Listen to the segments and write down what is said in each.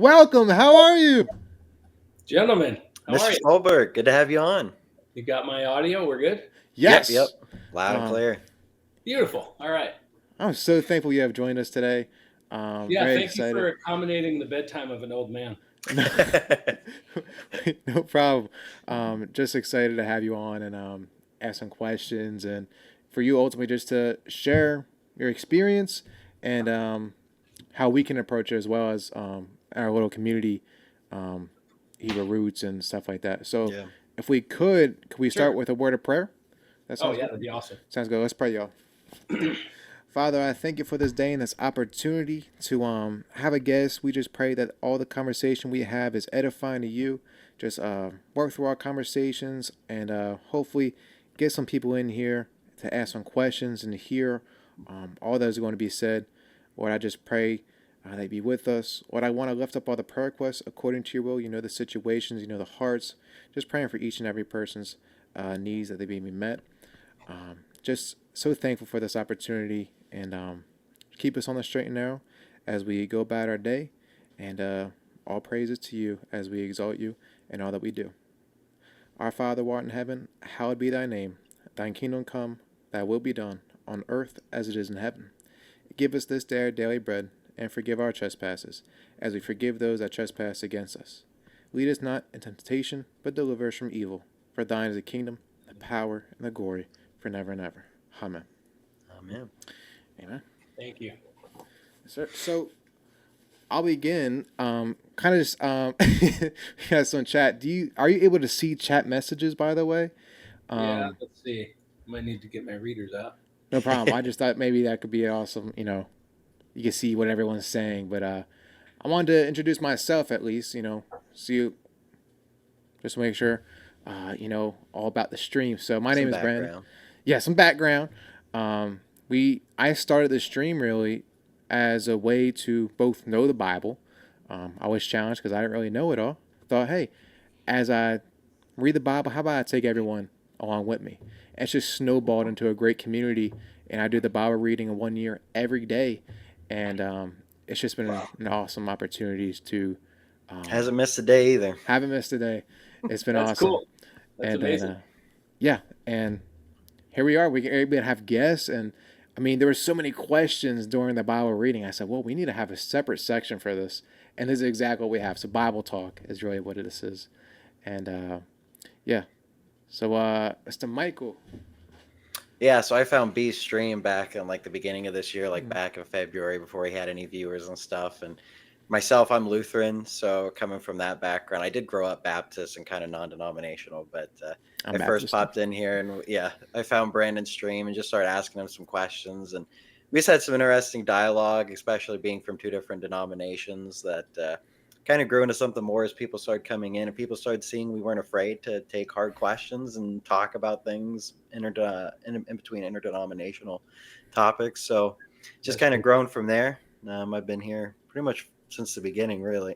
Welcome. How are you? Gentlemen, how are Mr. you? Solberg, good to have you on. You got my audio? We're good? Yep. Yes. Loud and Um, clear. Beautiful. All right. I'm so thankful you have joined us today. Yeah, Very thank you for excited. accommodating the bedtime of an old man. No, no problem. Just excited to have you on and ask some questions and for you ultimately just to share your experience and how we can approach it as well as our little community, um, Hebrew roots and stuff like that. So, Yeah. if we could we start Sure. with a word of prayer? That Oh, sounds yeah, good. that'd be awesome. Sounds good. Let's pray, y'all. Father, I thank you for this day and this opportunity to have a guest. We just pray that all the conversation we have is edifying to you. Just work through our conversations and hopefully get some people in here to ask some questions and to hear all that is going to be said. Lord, I just pray that you be with us. Lord, I want to lift up all the prayer requests according to your will. You know the situations, you know the hearts. Just praying for each and every person's needs that they be met. Just so thankful for this opportunity and keep us on the straight and narrow as we go about our day. And all praises to you as we exalt you in all that we do. Our Father, who art in heaven, hallowed be thy name. Thine kingdom come, thy will be done, on earth as it is in heaven. Give us this day our daily bread, and forgive our trespasses, as we forgive those that trespass against us. Lead us not into temptation, but deliver us from evil. For thine is the kingdom, the power, and the glory, for never and ever. Amen. Amen. Amen. Thank you. So I'll begin. Kind of just got some chat. Are you able to see chat messages? By the way, Yeah, um, let's see. Might need to get my readers out. no problem. I just thought maybe that could be awesome. You can see what everyone's saying. But I wanted to introduce myself at least. See just to make sure. All about the stream. So my name Some is Brandon. background. Yeah, some background. I started the stream really as a way to both know the Bible. I was challenged because I didn't really know it all. Thought, hey, as I read the Bible, how about I take everyone along with me? And it's just snowballed into a great community, and I do the Bible reading in 1 year every day, and it's just been an awesome opportunities to um, Hasn't missed a day either. haven't missed a day. It's been That's awesome, cool. That's and then amazing. yeah, and here we are. We can able to have guests, and I mean, there were so many questions during the Bible reading. I said, well, we need to have a separate section for this, and this is exactly what we have. So Bible talk is really what this is, and yeah. So Mr. Michael. Yeah, so I found B's stream back in like the beginning of this year, like back in February before he had any viewers and stuff. And myself, I'm Lutheran, so coming from that background, I did grow up Baptist and kind of non-denominational, but I'm I first Baptist. popped in here and yeah, I found Brandon's stream and just started asking him some questions. And we just had some interesting dialogue, especially being from two different denominations that kind of grew into something more as people started coming in and people started seeing we weren't afraid to take hard questions and talk about things in between interdenominational topics. So just That's kind of cool. grown from there. I've been here pretty much since the beginning, really.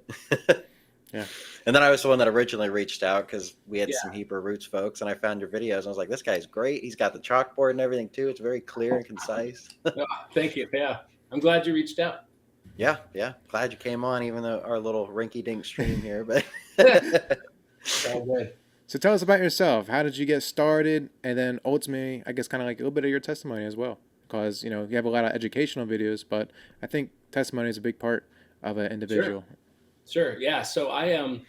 Yeah. And then I was the one that originally reached out because we had Yeah. some Hebrew roots folks, and I found your videos. And I was like, this guy's great. He's got the chalkboard and everything too. It's very clear and concise. Oh, thank you. Yeah. I'm glad you reached out. Yeah, yeah. Glad you came on, even though our little rinky-dink stream here. But It's all good. So tell us about yourself. How did you get started, and then ultimately, I guess, kind of like a little bit of your testimony as well, because you have a lot of educational videos, but I think testimony is a big part of an Sure. individual. Sure. Yeah. So I am.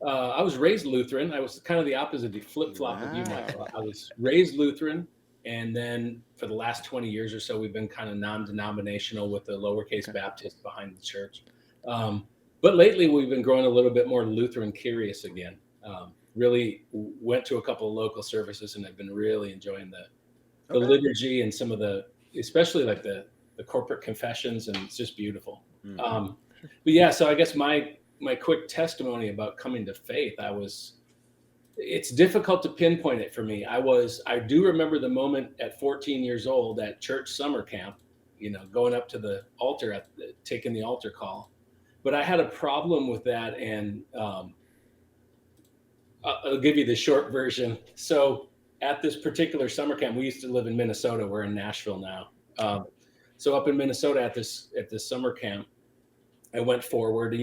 I was raised Lutheran. I was kind of the opposite, the flip flop of you, Michael. Wow. I was raised Lutheran, and then for the last 20 years or so, we've been kind of non-denominational with the lowercase Okay. Baptist behind the church. Um, but lately, we've been growing a little bit more Lutheran curious again. Really went to a couple of local services and have been really enjoying the okay. liturgy and some of the, especially like the corporate confessions, and it's just beautiful. Mm-hmm. But yeah, so I guess my quick testimony about coming to faith, it's difficult to pinpoint it for me. I do remember the moment at 14 years old at church summer camp, going up to the altar taking the altar call. But I had a problem with that, and I'll give you the short version. So at this particular summer camp, we used to live in Minnesota. We're in Nashville now. So up in Minnesota at this summer camp, I went forward,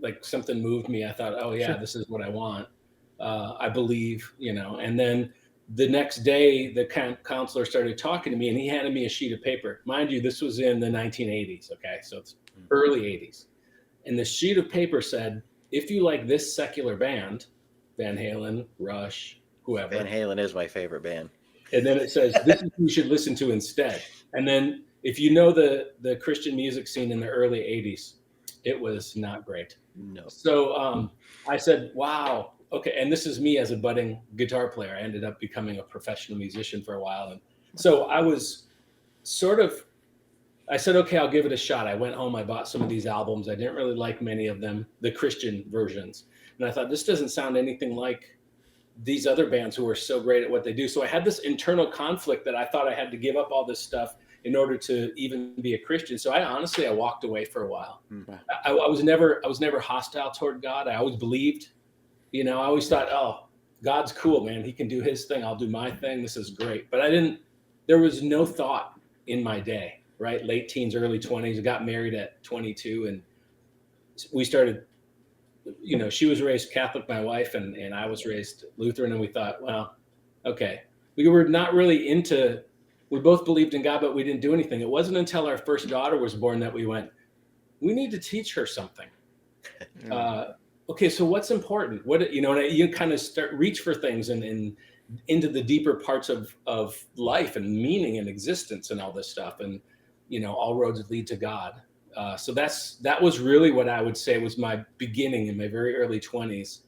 like something moved me. I thought, oh yeah, Sure. this is what I want. I believe, and then the next day the counselor started talking to me and he handed me a sheet of paper. Mind you, this was in the 1980s. Okay. So it's early 80s. And the sheet of paper said, if you like this secular band, Van Halen, Rush, Van whoever, Halen is my favorite band. and then it says, this is who you should listen to instead. And then if you know the Christian music scene in the early 80s, it was not great. No. So I said, wow, okay. And this is me as a budding guitar player. I ended up becoming a professional musician for a while. And so I was I said, okay, I'll give it a shot. I went home, I bought some of these albums. I didn't really like many of them, the Christian versions. And I thought, this doesn't sound anything like these other bands who are so great at what they do. So I had this internal conflict that I thought I had to give up all this stuff in order to even be a Christian. So I walked away for a while. Wow. I was never hostile toward God. I always believed, I always thought, oh, God's cool, man. He can do his thing. I'll do my thing. This is great. But there was no thought in my day, right? Late teens, early 20s. I got married at 22 and we started, she was raised Catholic, my wife, and I was raised Lutheran. And we thought, well, okay. We were not really we both believed in God, but we didn't do anything. It wasn't until our first daughter was born that we went, we need to teach her something. Okay, so what's important? And you kind of reach for things and into the deeper parts of life and meaning and existence and all this stuff. And, all roads lead to God. So that was really what I would say was my beginning in my very early 20s,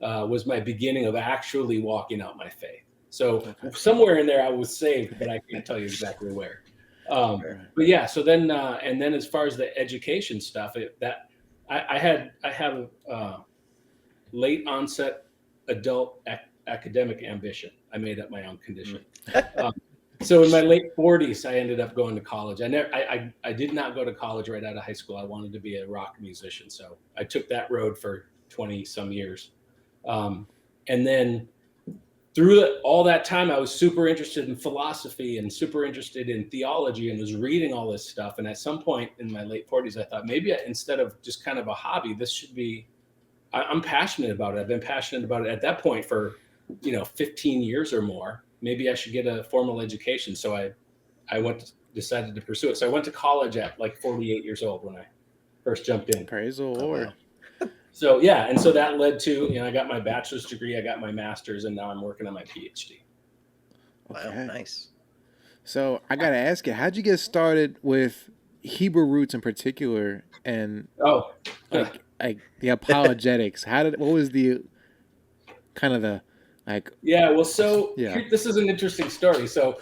was my beginning of actually walking out my faith. So somewhere in there I was saved, but I can't tell you exactly where. But yeah, so then and then as far as the education stuff, I have late onset adult academic ambition. I made up my own condition. So in my late 40s, I ended up going to college. I did not go to college right out of high school. I wanted to be a rock musician. So I took that road for 20 some years. And then through all that time, I was super interested in philosophy and super interested in theology and was reading all this stuff. And at some point in my late 40s, I thought maybe instead of just kind of a hobby, this should be, I'm passionate about it. I've been passionate about it at that point for, 15 years or more. Maybe I should get a formal education. So I decided to pursue it. So I went to college at like 48 years old when I first jumped in. Praise the Lord. Wow. So yeah, and so that led to, I got my bachelor's degree, I got my master's, and now I'm working on my PhD. Okay. Wow, nice. So I gotta ask you, how'd you get started with Hebrew roots in particular, and like the apologetics? What was the kind of the like? Yeah, well, so this is an interesting story. So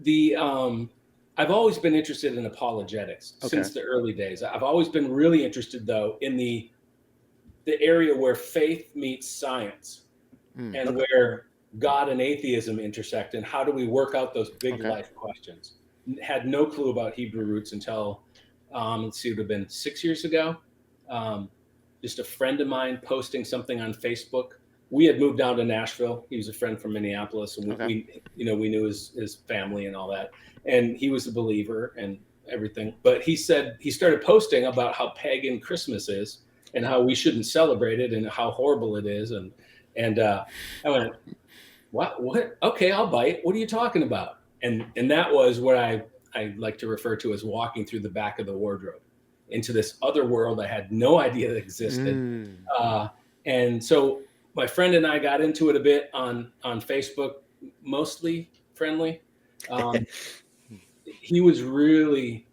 I've always been interested in apologetics since the early days. I've always been really interested, though, in the area where faith meets science and where God and atheism intersect, and how do we work out those big life questions. Had no clue about Hebrew roots until, it would have been 6 years ago. Just a friend of mine posting something on Facebook. We had moved down to Nashville. He was a friend from Minneapolis, and we knew his family and all that. And he was a believer and everything. But he said he started posting about how pagan Christmas is and how we shouldn't celebrate it and how horrible it is. And I went, what? Okay, I'll bite. What are you talking about? And that was what I like to refer to as walking through the back of the wardrobe into this other world I had no idea that existed. And so my friend and I got into it a bit on Facebook, mostly friendly. He was really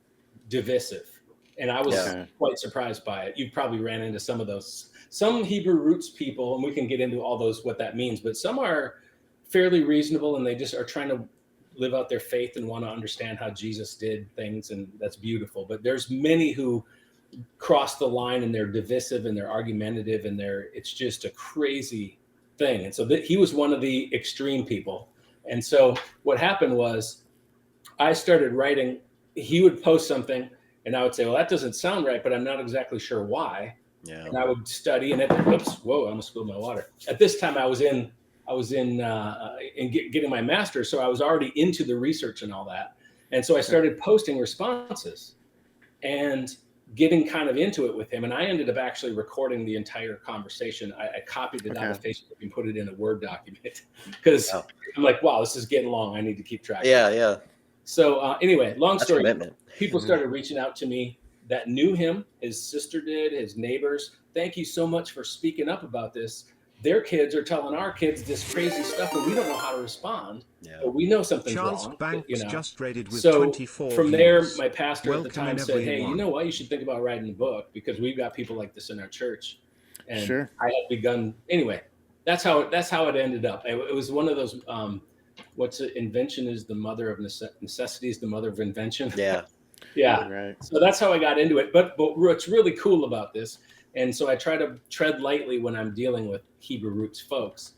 divisive, and I was quite surprised by it. You probably ran into some of those. Some Hebrew roots people, and we can get into all those, what that means, but some are fairly reasonable, and they just are trying to live out their faith and want to understand how Jesus did things, and that's beautiful. But there's many who cross the line, and they're divisive and they're argumentative, and it's just a crazy thing. And so he was one of the extreme people. And so what happened was I started writing. He would post something and I would say, well, that doesn't sound right, but I'm not exactly sure why. Yeah. And I would study, and I almost spilled my water. At this time I was in getting my master's. So I was already into the research and all that. And so I started posting responses, and getting kind of into it with him, and I ended up actually recording the entire conversation. I copied it out of Facebook and put it in a Word document because I'm like, wow, this is getting long. I need to keep track. Yeah. So anyway, long story. Commitment. People started reaching out to me that knew him. His sister did, his neighbors. Thank you so much for speaking up about this. Their kids are telling our kids this crazy stuff, and we don't know how to respond. Yeah. But we know something's Charles wrong. Banks just rated with so 24 from views. there, my pastor at the Welcome time said, "Hey, you everyone. know what? You should think about writing a book because we've got people like this in our church." And Sure. I had begun anyway. That's how it ended up. It was one of those. What's it? Invention is the mother of necessity is the mother of invention. Yeah. Yeah. Right. So that's how I got into it. But what's really cool about this, and so I try to tread lightly when I'm dealing with Hebrew roots folks,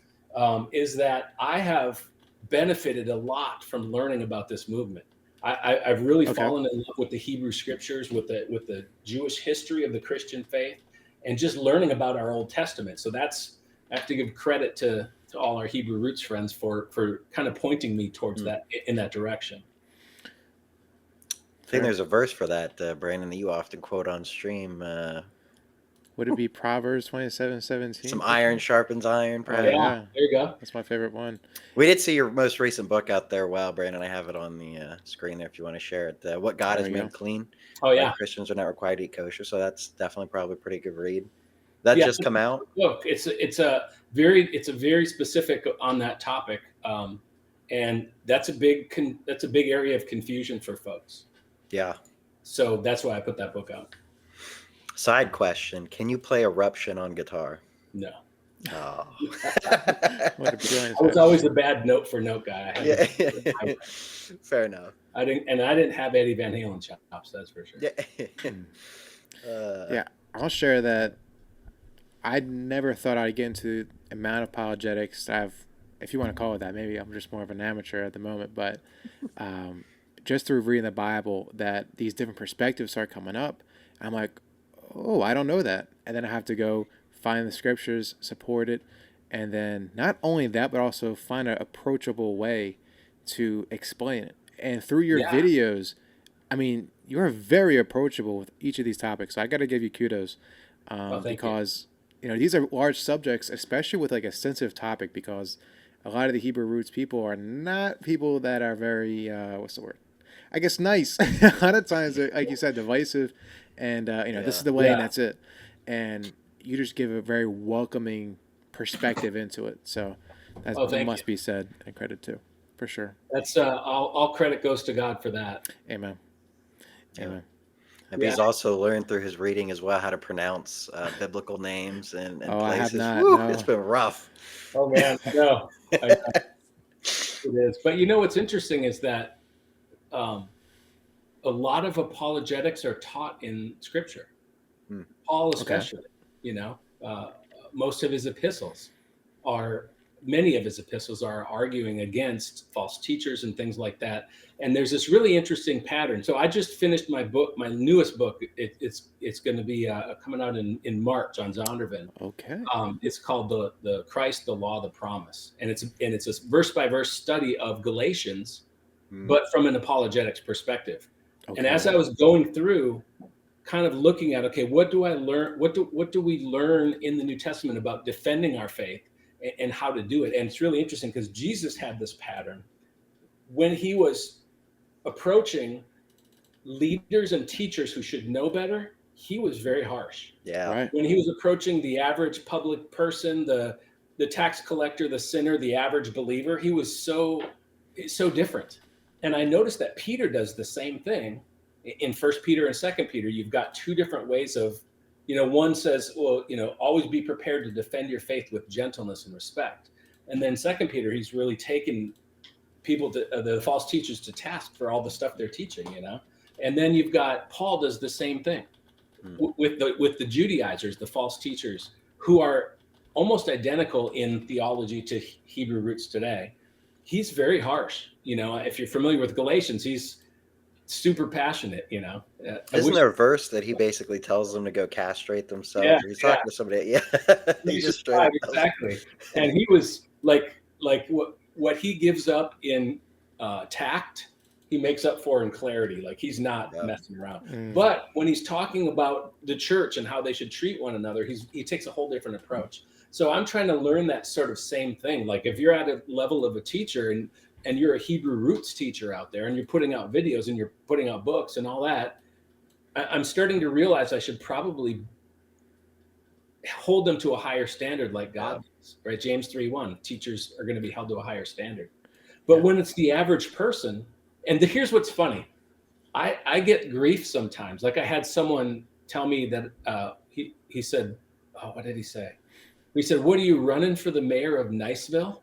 is that I have benefited a lot from learning about this movement. I've really fallen in love with the Hebrew scriptures, with the Jewish history of the Christian faith, and just learning about our Old Testament. So I have to give credit to all our Hebrew roots friends for kind of pointing me towards that in that direction. I think there's a verse for that, Brandon, that you often quote on stream. Would it be Proverbs 27:17? Some iron sharpens iron, probably. Yeah, there you go. That's my favorite one. We did see your most recent book out there. Wow, Brandon, I have it on the screen there if you want to share it. What God Has Made Clean. Oh yeah. Christians are not required to eat kosher, so that's definitely probably a pretty good read. That just come out. Look, it's a very specific on that topic, and that's a big area of confusion for folks. Yeah. So that's why I put that book out. Side question: can you play Eruption on guitar? No. Oh. What a brilliant I was always a bad note for note guy. Fair enough. I didn't have Eddie Van Halen chops. That's for sure. Yeah, I'll share that. I never thought I'd get into the amount of apologetics if you want to call it that. Maybe I'm just more of an amateur at the moment, but just through reading the Bible, that these different perspectives start coming up. I'm like, oh, I don't know that. And then I have to go find the scriptures, support it, and then not only that, but also find an approachable way to explain it. And through your videos, I mean, you're very approachable with each of these topics. So I got to give you kudos because you know, these are large subjects, especially with like a sensitive topic, because a lot of the Hebrew roots people are not people that are very, what's the word? I guess nice. A lot of times, they're, like you said, divisive, and you know, this is the way, and that's it. And you just give a very welcoming perspective into it. So that must be said and credit too, for sure. That's all credit goes to God for that. Amen. Amen. And he's also learned through his reading as well how to pronounce biblical names and places. I have not. Woo, no. It's been rough. Oh man, no, it is. But you know what's interesting is that a lot of apologetics are taught in Scripture. Paul, especially, you know, most of his epistles many of his epistles are arguing against false teachers and things like that. And there's this really interesting pattern. So I just finished my book, my newest book. It's going to be coming out in March on Zondervan. Okay. It's called the Christ, the Law, the Promise, and it's a verse by verse study of Galatians, but from an apologetics perspective. Okay. And as I was going through, kind of looking at, okay, what do I learn? What do we learn in the New Testament about defending our faith and how to do it? And it's really interesting because Jesus had this pattern when he was approaching leaders and teachers who should know better. He was very harsh. Yeah. Right. When he was approaching the average public person, the tax collector, the sinner, the average believer, he was so different. And I noticed that Peter does the same thing in 1 Peter and 2 Peter. You've got two different ways of, you know, one says, well, you know, always be prepared to defend your faith with gentleness and respect. And then 2 Peter, he's really taken people, the false teachers, to task for all the stuff they're teaching, you know. And then you've got Paul does the same thing with the Judaizers, the false teachers, who are almost identical in theology to Hebrew roots today. He's very harsh. You know, if you're familiar with Galatians, he's super passionate, you know. Isn't there a verse that he basically tells them to go castrate themselves? Yeah, He's talking to somebody. Yeah. He just exactly. And he was like what he gives up in tact he makes up for in clarity. Like he's not Yeah. messing around. Mm. But when he's talking about the church and how they should treat one another, he takes a whole different approach. So I'm trying to learn that sort of same thing. Like if you're at a level of a teacher and you're a Hebrew roots teacher out there and you're putting out videos and you're putting out books and all that, I'm starting to realize I should probably hold them to a higher standard like God does, right? James 3:1, teachers are going to be held to a higher standard. But when it's the average person, and here's what's funny, I get grief sometimes. Like I had someone tell me that he said, oh, what did he say? He said, what are you running for the mayor of Niceville?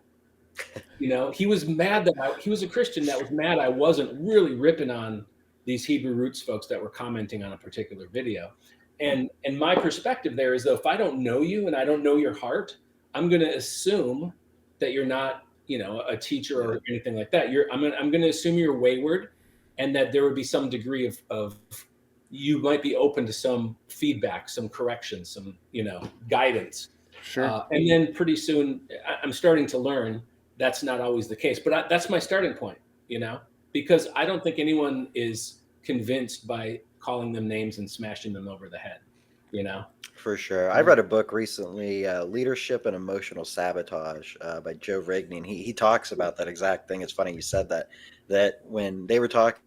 You know, he was mad that he was a Christian that was mad I wasn't really ripping on these Hebrew roots folks that were commenting on a particular video. And my perspective there is, though, if I don't know you and I don't know your heart, I'm going to assume that you're not, you know, a teacher or anything like that. I'm going to assume you're wayward, and that there would be some degree of you might be open to some feedback, some correction, some, you know, guidance. Sure. And then pretty soon I'm starting to learn that's not always the case, but that's my starting point, you know, because I don't think anyone is convinced by calling them names and smashing them over the head, you know? For sure. I read a book recently, Leadership and Emotional Sabotage by Joe Rigney, and he talks about that exact thing. It's funny you said that when they were talking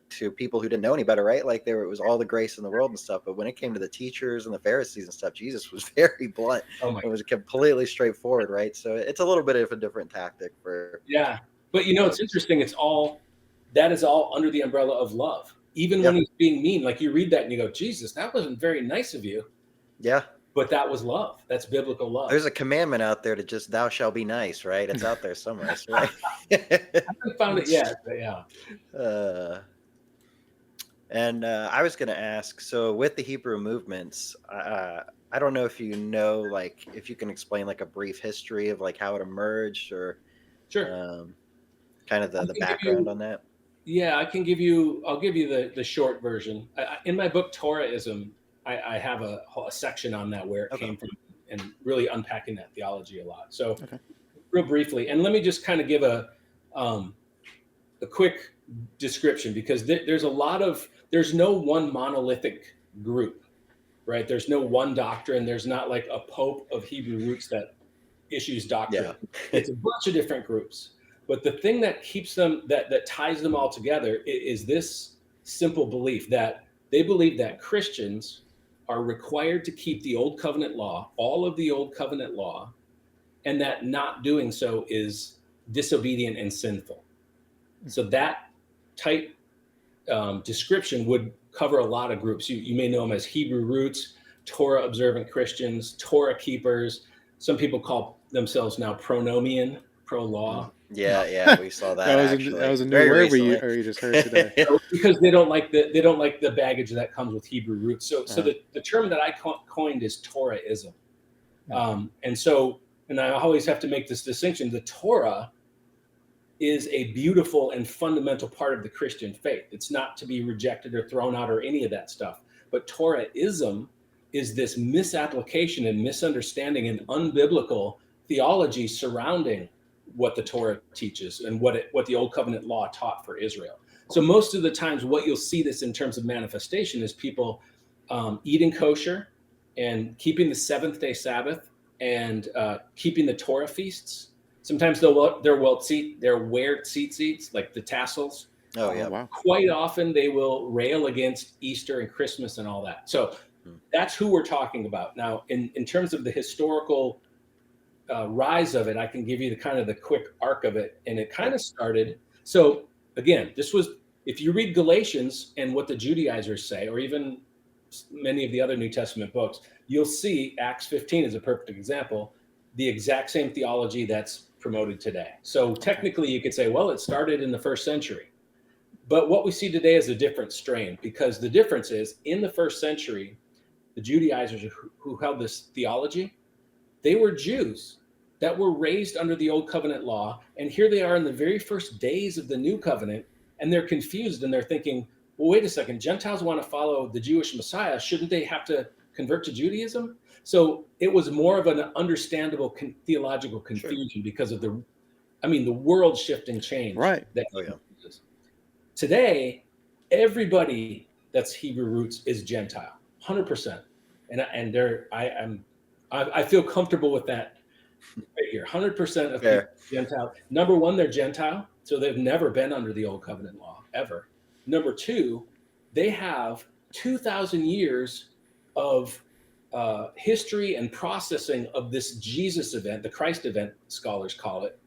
to people who didn't know any better, right? Like it was all the grace in the world and stuff. But when it came to the teachers and the Pharisees and stuff, Jesus was very blunt. It was completely straightforward, right? So it's a little bit of a different tactic for. Yeah. But you know, it's interesting. That is all under the umbrella of love. Even when he's being mean, like you read that and you go, Jesus, that wasn't very nice of you. Yeah. But that was love. That's biblical love. There's a commandment out there to just, thou shalt be nice, right? It's out there somewhere. Right? I haven't found it yet. Yeah. And I was going to ask, so with the Hebrew movements, I don't know if you know, like, if you can explain like a brief history of like how it emerged or Sure. kind of the background on that. Yeah, I'll give you the short version. In my book, Torahism, I have a section on that where it came from and really unpacking that theology a lot. So real briefly, and let me just kind of give a quick description, because there's no one monolithic group, right? There's no one doctrine. There's not like a Pope of Hebrew roots that issues doctrine. It's a bunch of different groups. But the thing that keeps them, that ties them all together is this simple belief that they believe that Christians are required to keep the Old Covenant law, all of the Old Covenant law, and that not doing so is disobedient and sinful. So that tight description would cover a lot of groups. You may know them as Hebrew roots, Torah observant Christians, Torah keepers. Some people call themselves now pronomian, pro-law. Yeah, we saw that. That was a new word you just heard today. Because they don't like the baggage that comes with Hebrew roots. So the term that I coined is Torahism. And I always have to make this distinction. The Torah is a beautiful and fundamental part of the Christian faith. It's not to be rejected or thrown out or any of that stuff. But Torahism is this misapplication and misunderstanding and unbiblical theology surrounding what the Torah teaches and what the Old Covenant law taught for Israel. So most of the times what you'll see this in terms of manifestation is people eating kosher and keeping the seventh-day Sabbath and keeping the Torah feasts. Sometimes they'll wear tzitzits, like the tassels. Oh, yeah. Wow. Quite often they will rail against Easter and Christmas and all that. So that's who we're talking about. Now, in terms of the historical rise of it, I can give you the quick arc of it. And it kind of started. So again, this was, if you read Galatians and what the Judaizers say, or even many of the other New Testament books, you'll see Acts 15 is a perfect example, the exact same theology that's promoted today. So technically you could say, well, it started in the first century. But what we see today is a different strain, because the difference is in the first century, the Judaizers who held this theology, they were Jews that were raised under the Old Covenant law. And here they are in the very first days of the New Covenant, and they're confused and they're thinking, well, wait a second, Gentiles want to follow the Jewish Messiah. Shouldn't they have to convert to Judaism? So it was more of an understandable theological confusion because of the world shifting change. Right. Today, everybody that's Hebrew roots is Gentile, 100%. And I feel comfortable with that right here. 100% of people Fair. Gentile. Number one, they're Gentile, so they've never been under the old covenant law ever. Number two, they have 2,000 years of history and processing of this Jesus event, the Christ event, scholars call it,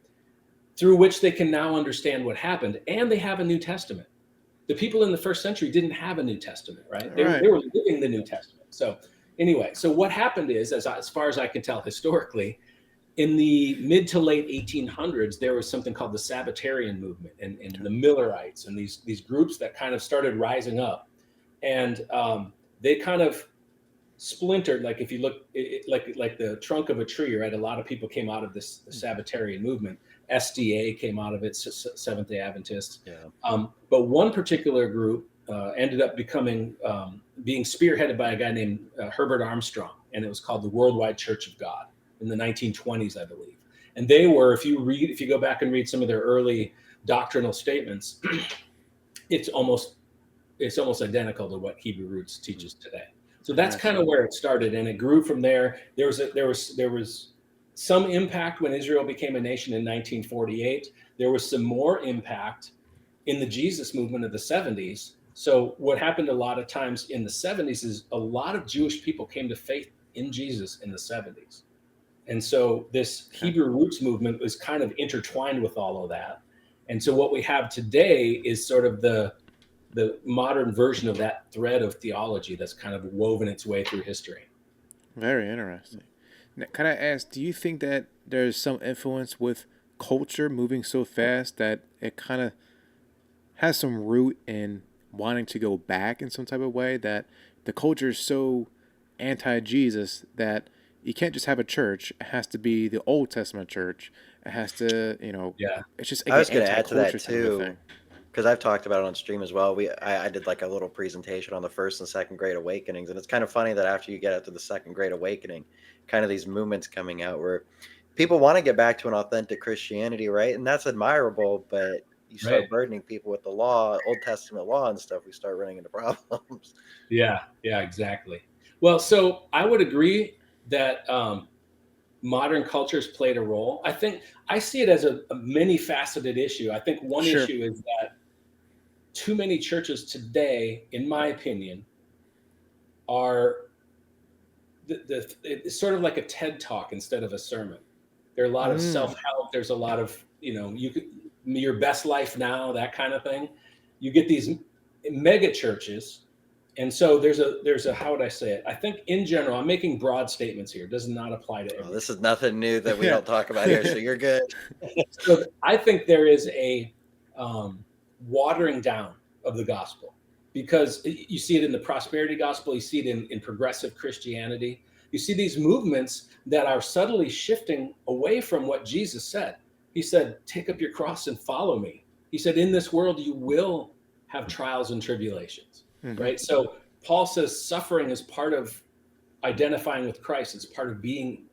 through which they can now understand what happened, and they have a New Testament. The people in the first century didn't have a New Testament, right? They Right. were living the New Testament. So anyway, so what happened is, as far as I can tell historically, in the mid to late 1800s, there was something called the Sabbatarian movement and the Millerites and these groups that kind of started rising up. And they kind of splintered. Like if you look, like the trunk of a tree, right? A lot of people came out of this Sabbatarian movement. SDA came out of it, Seventh-day Adventists. Yeah. But one particular group ended up being spearheaded by a guy named Herbert Armstrong, and it was called the Worldwide Church of God in the 1920s, I believe. And they were, if you go back and read some of their early doctrinal statements, it's almost identical to what Hebrew Roots teaches today. So that's kind of where it started, and it grew from there. There was some impact when Israel became a nation in 1948. There was some more impact in the Jesus movement of the 70s. So what happened a lot of times in the 70s is a lot of Jewish people came to faith in Jesus in the 70s. And so this Hebrew Roots movement was kind of intertwined with all of that. And so what we have today is sort of the modern version of that thread of theology that's kind of woven its way through history. Very interesting. Now, can I ask, do you think that there's some influence with culture moving so fast that it kind of has some root in wanting to go back in some type of way, that the culture is so anti-Jesus that you can't just have a church, it has to be the Old Testament church, it has to, Yeah. it's just I like was an going to add to that anti-culture type of a too, thing. because I've talked about it on stream as well. I did like a little presentation on the first and second great awakenings, and it's kind of funny that after you get out to the second great awakening, kind of these movements coming out where people want to get back to an authentic Christianity, right? And that's admirable, but you start Right. burdening people with the law, Old Testament law and stuff, we start running into problems. Yeah, exactly. Well, so I would agree that modern cultures played a role. I think I see it as a many-faceted issue. I think one Sure. issue is that too many churches today, in my opinion, are it's sort of like a TED talk instead of a sermon. There are a lot of self-help. There's a lot of, your best life now, that kind of thing. You get these mega churches. And so there's a, how would I say it? I think in general, I'm making broad statements here. It does not apply to everyone. This is nothing new that we don't talk about here, so you're good. So I think there is a watering down of the gospel, because you see it in the prosperity gospel, you see it in progressive Christianity. You see these movements that are subtly shifting away from what Jesus said. He said, take up your cross and follow me. He said, in this world, you will have trials and tribulations, right? So Paul says suffering is part of identifying with Christ. It's part of being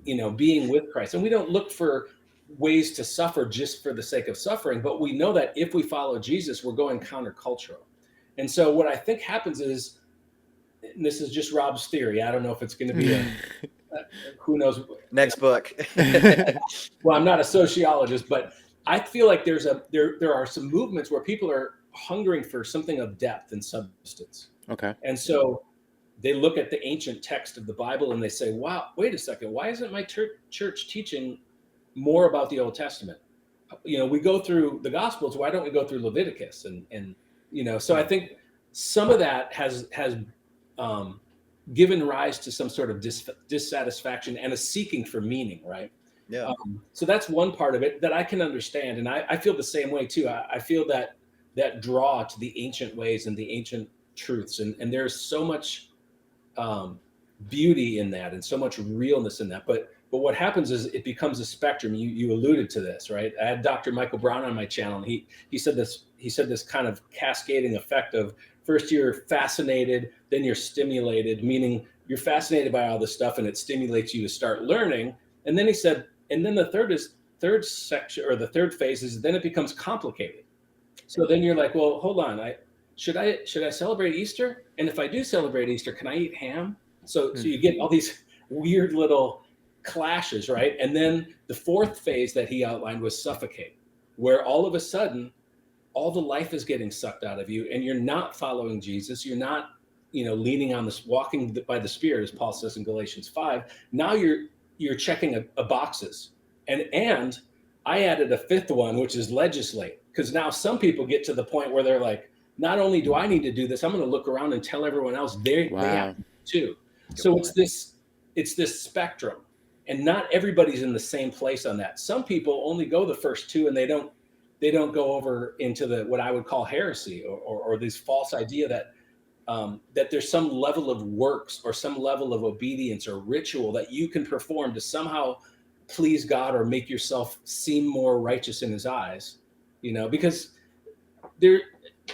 with Christ. And we don't look for ways to suffer just for the sake of suffering, but we know that if we follow Jesus, we're going countercultural. And so what I think happens is, and this is just Rob's theory, I don't know if it's going to be who knows. Next book. Well, I'm not a sociologist, but I feel like there are some movements where people are hungering for something of depth and substance. Okay. And so they look at the ancient text of the Bible and they say, wow, wait a second, why isn't my church teaching more about the Old Testament? We go through the Gospels, why don't we go through Leviticus? And so I think some of that has given rise to some sort of dissatisfaction and a seeking for meaning, right? Yeah. So that's one part of it that I can understand. And I feel the same way too. I feel that draw to the ancient ways and the ancient truths. And there's so much beauty in that and so much realness in that. But what happens is it becomes a spectrum. You alluded to this, right? I had Dr. Michael Brown on my channel, and he said this kind of cascading effect of first you're fascinated, then you're stimulated, meaning you're fascinated by all this stuff and it stimulates you to start learning. And then he said, and then the third section, or the third phase is then it becomes complicated. So then you're like, well, hold on. Should I celebrate Easter? And if I do celebrate Easter, can I eat ham? So you get all these weird little clashes, right? And then the fourth phase that he outlined was suffocate, where all of a sudden all the life is getting sucked out of you, and you're not following Jesus. You're not, leaning on this, walking by the Spirit, as Paul says in Galatians 5. Now you're checking a boxes, and I added a fifth one, which is legislate, because now some people get to the point where they're like, not only do I need to do this, I'm going to look around and tell everyone else they have to too. So it's this spectrum, and not everybody's in the same place on that. Some people only go the first two, and they don't go over into the what I would call heresy or this false idea that there's some level of works or some level of obedience or ritual that you can perform to somehow please God or make yourself seem more righteous in his eyes, because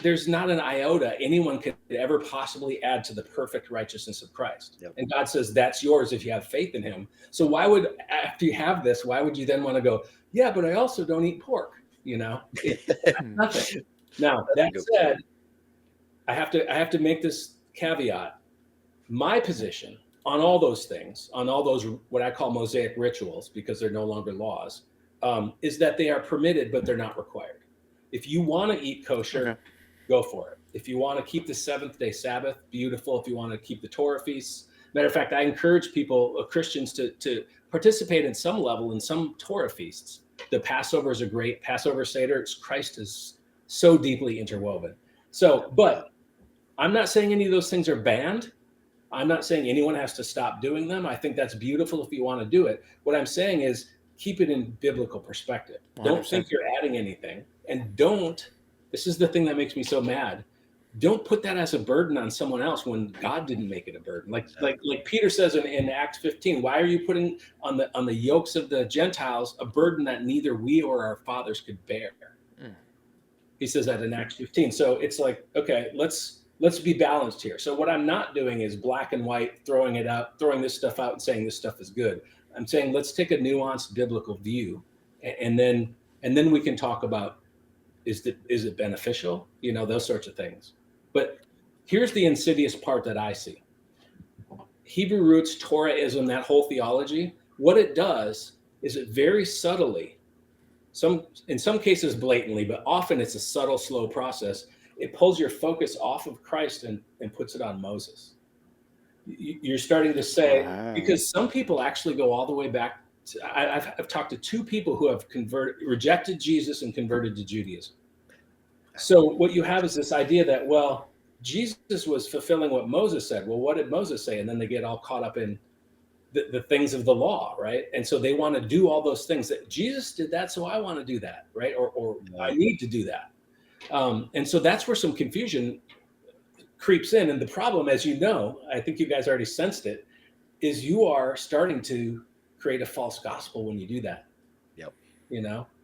there's not an iota anyone could ever possibly add to the perfect righteousness of Christ. Yep. And God says that's yours if you have faith in him. So why would, after you have this, why would you then want to go, yeah, but I also don't eat pork? It's nothing. Now, that said, I have to make this caveat. My position on all those things, on all those what I call Mosaic rituals, because they're no longer laws, is that they are permitted, but they're not required. If you want to eat kosher, go for it. If you want to keep the seventh-day Sabbath, beautiful. If you want to keep the Torah feasts, matter of fact, I encourage people, Christians, to participate in some level in some Torah feasts. The Passover is a great Passover Seder. Christ is so deeply interwoven. So, but I'm not saying any of those things are banned. I'm not saying anyone has to stop doing them. I think that's beautiful if you want to do it. What I'm saying is keep it in biblical perspective. 100%. Don't think you're adding anything. And this is the thing that makes me so mad. Don't put that as a burden on someone else when God didn't make it a burden. Like Peter says in Acts 15, why are you putting on the yokes of the Gentiles a burden that neither we or our fathers could bear? He says that in Acts 15. So it's like, okay, let's be balanced here. So what I'm not doing is black and white, throwing this stuff out and saying this stuff is good. I'm saying let's take a nuanced biblical view, and then we can talk about is it beneficial? Those sorts of things. But here's the insidious part that I see. Hebrew roots, Torahism, that whole theology, what it does is it very subtly, in some cases blatantly, but often it's a subtle, slow process. It pulls your focus off of Christ and puts it on Moses. You're starting to say, because some people actually go all the way back to, I've talked to two people who have rejected Jesus and converted to Judaism. So what you have is this idea that, well, Jesus was fulfilling what Moses said. Well, what did Moses say? And then they get all caught up in the things of the law, right? And so they want to do all those things that Jesus did that, so I want to do that, right? Or I need to do that. And so that's where some confusion creeps in. And the problem, as you know, I think you guys already sensed it, is you are starting to create a false gospel when you do that. Yep.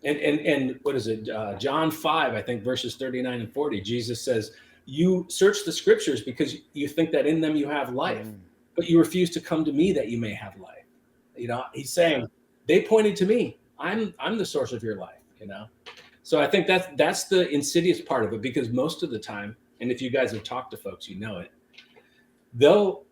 And what is it? John 5, I think, verses 39 and 40, Jesus says, you search the scriptures because you think that in them you have life, but you refuse to come to me that you may have life. He's saying, they pointed to me. I'm the source of your life, So I think that's the insidious part of it, because most of the time, and if you guys have talked to folks, you know it, they'll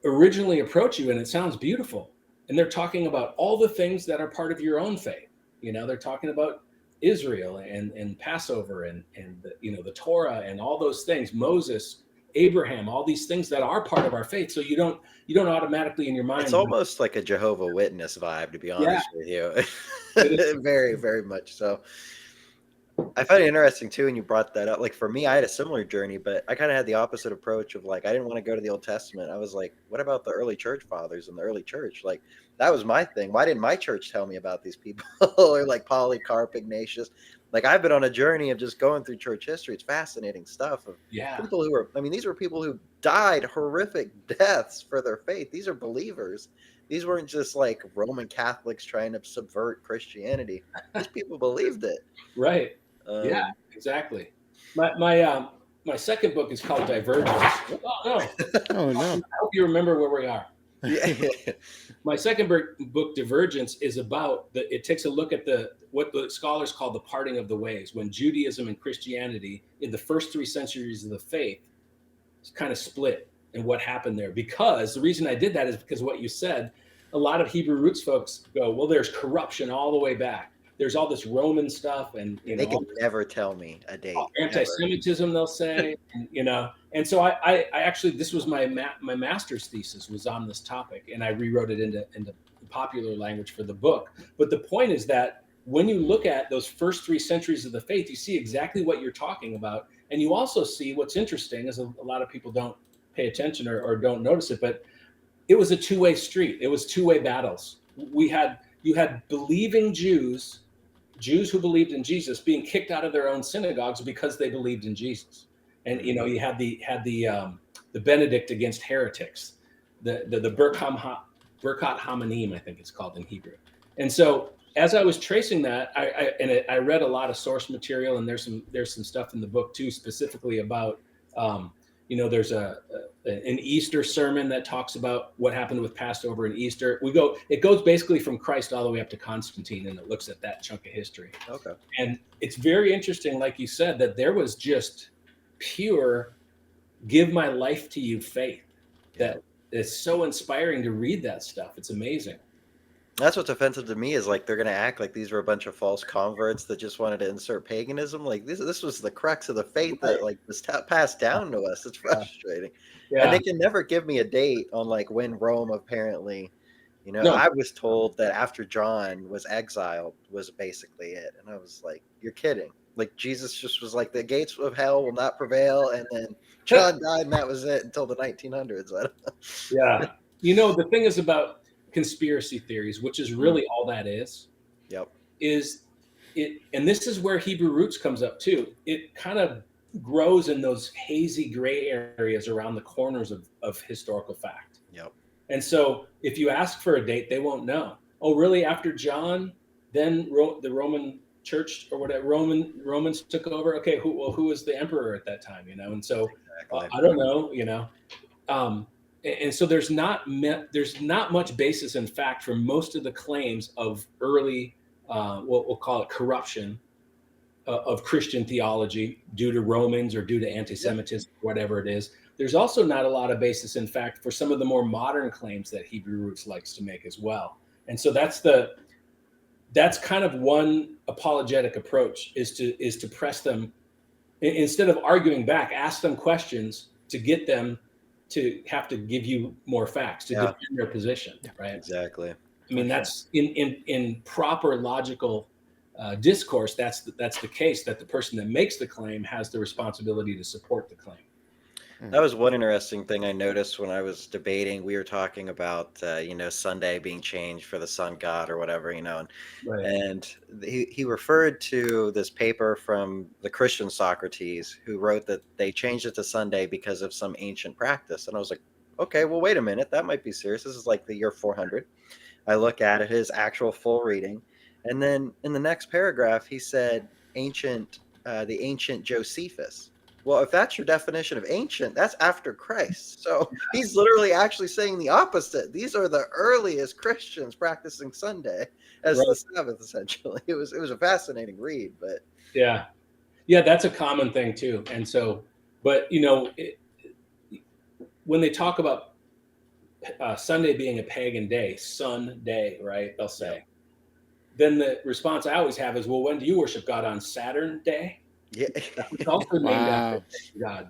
originally approach you and it sounds beautiful. And they're talking about all the things that are part of your own faith. They're talking about Israel and Passover and the Torah and all those things, Moses, Abraham, all these things that are part of our faith. So you don't automatically in your mind. It's almost like a Jehovah Witness vibe, to be honest with you. Very, very much so. I find it interesting too, and you brought that up. Like for me, I had a similar journey, but I kind of had the opposite approach of like I didn't want to go to the Old Testament. I was like, what about the early church fathers and the early church? Like that was my thing. Why didn't my church tell me about these people? Or like Polycarp, Ignatius. Like I've been on a journey of just going through church history. It's fascinating stuff of people who these were people who died horrific deaths for their faith. These are believers. These weren't just like Roman Catholics trying to subvert Christianity. These people believed it. Right. Yeah, exactly. My second book is called Divergence. Oh no! Oh no! I hope you remember where we are. Yeah. My second book, Divergence, is about it takes a look at what the scholars call the parting of the ways, when Judaism and Christianity in the first 3 centuries of the faith kind of split, and what happened there. Because the reason I did that is because what you said, a lot of Hebrew roots folks go, well, there's corruption all the way back. There's all this Roman stuff, and They can never tell me a date. anti-Semitism, they'll say, and so I actually, this was my master's thesis was on this topic, and I rewrote it into popular language for the book. But the point is that when you look at those first 3 centuries of the faith, you see exactly what you're talking about, and you also see what's interesting is a lot of people don't pay attention or don't notice it, but it was a two-way street. It was two-way battles. You had believing Jews who believed in Jesus being kicked out of their own synagogues because they believed in Jesus, and you had the Benedict against heretics, the Birkat Hamanim, I think it's called in Hebrew. And so as I was tracing that, I read a lot of source material, and there's some stuff in the book too, specifically about there's an Easter sermon that talks about what happened with Passover and Easter. It goes basically from Christ all the way up to Constantine, and it looks at that chunk of history. Okay. And it's very interesting, like you said, that there was just pure give my life to you faith. That is so inspiring to read that stuff. It's amazing. That's what's offensive to me is like they're going to act like these were a bunch of false converts that just wanted to insert paganism. Like this was the crux of the faith that like was passed down to us. It's frustrating. Yeah. And they can never give me a date on like when Rome apparently, No. I was told that after John was exiled was basically it. And I was like, you're kidding. Like Jesus just was like, the gates of hell will not prevail. And then John died and that was it until the 1900s. I don't know. Yeah. The thing is about conspiracy theories, which is really all that is. Yep. Is it, and this is where Hebrew roots comes up too. It kind of grows in those hazy gray areas around the corners of historical fact. Yep. And so if you ask for a date, they won't know. Oh, really? After John, then the Roman Church or whatever Romans took over. Okay, who was the emperor at that time? And so Exactly. I don't know. And so there's not much basis in fact for most of the claims of early, we'll call it corruption of Christian theology due to Romans or due to anti-Semitism, whatever it is. There's also not a lot of basis in fact for some of the more modern claims that Hebrew Roots likes to make as well. And so that's kind of one apologetic approach is to press them, instead of arguing back, ask them questions to get them to have to give you more facts to defend their position, right? Exactly. I mean, that's in proper logical discourse. That's the case, that the person that makes the claim has the responsibility to support the claim. That was one interesting thing I noticed when I was debating. We were talking about, Sunday being changed for the sun god or whatever, and he referred to this paper from the Christian Socrates, who wrote that they changed it to Sunday because of some ancient practice. And I was like, okay, well, wait a minute. That might be serious. This is like the year 400. I look at it, his actual full reading. And then in the next paragraph, he said the ancient Josephus. Well, if that's your definition of ancient, that's after Christ. So he's literally actually saying the opposite. These are the earliest Christians practicing Sunday as the Sabbath, essentially. It was a fascinating read, but yeah, that's a common thing too. And so, but when they talk about Sunday being a pagan day, sun day, right? They'll say. Then the response I always have is, well, when do you worship God? On Saturn Day? Yeah. It's also named after God.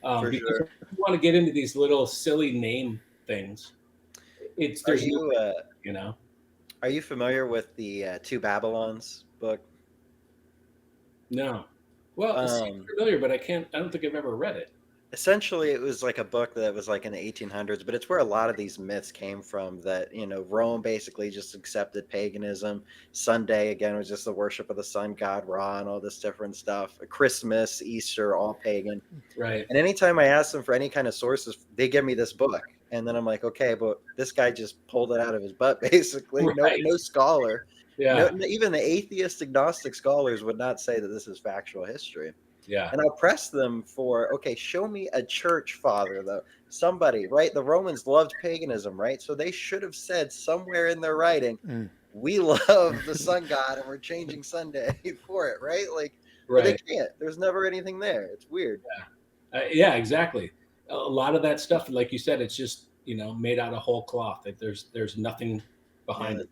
For because sure. if you want to get into these little silly name things, Are you familiar with the Two Babylons book? No. Well, it seems familiar, but I don't think I've ever read it. Essentially, it was like a book that was like in the 1800s, but it's where a lot of these myths came from, that, Rome basically just accepted paganism. Sunday, again, was just the worship of the sun god Ra and all this different stuff. Christmas, Easter, all pagan. Right. And anytime I ask them for any kind of sources, they give me this book. And then I'm like, okay, but this guy just pulled it out of his butt, basically. Right. No scholar. Yeah. Even the atheist agnostic scholars would not say that this is factual history. Yeah. And I'll press them for, okay, show me a church father, though. Somebody, right? The Romans loved paganism, right? So they should have said somewhere in their writing, Mm. we love the sun god and we're changing Sunday for it, right? Like, but they Right. can't. There's never anything there. It's weird. Yeah, exactly. A lot of that stuff, like you said, it's just, made out of whole cloth. Like there's nothing behind Yeah. it,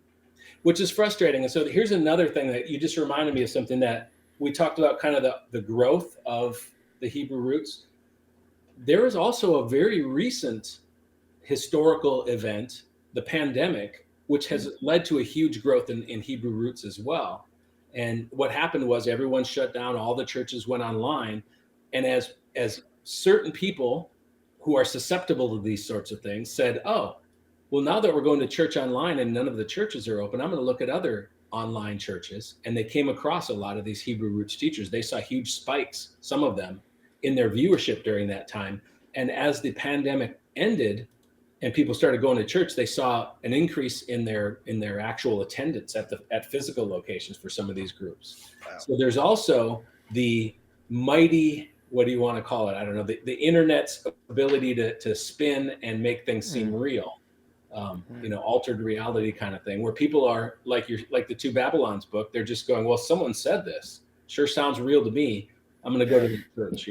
which is frustrating. And so here's another thing that you just reminded me of, something that we talked about, kind of the growth of the Hebrew roots. There is also a very recent historical event, the pandemic, which has led to a huge growth in Hebrew roots as well. And what happened was everyone shut down, all the churches went online, and as certain people who are susceptible to these sorts of things said, "Oh, well, now that we're going to church online and none of the churches are open, I'm going to look at other online churches." And they came across a lot of these Hebrew roots teachers. They saw huge spikes, some of them, in their viewership during that time. And as the pandemic ended, and people started going to church, they saw an increase in their actual attendance at physical locations for some of these groups. Wow. So there's also the mighty, what do you want to call it? I don't know, the internet's ability to spin and make things seem real. Altered reality kind of thing, where people are like the Two Babylons book. They're just going, well, someone said this. Sure sounds real to me. I'm going to go to the church,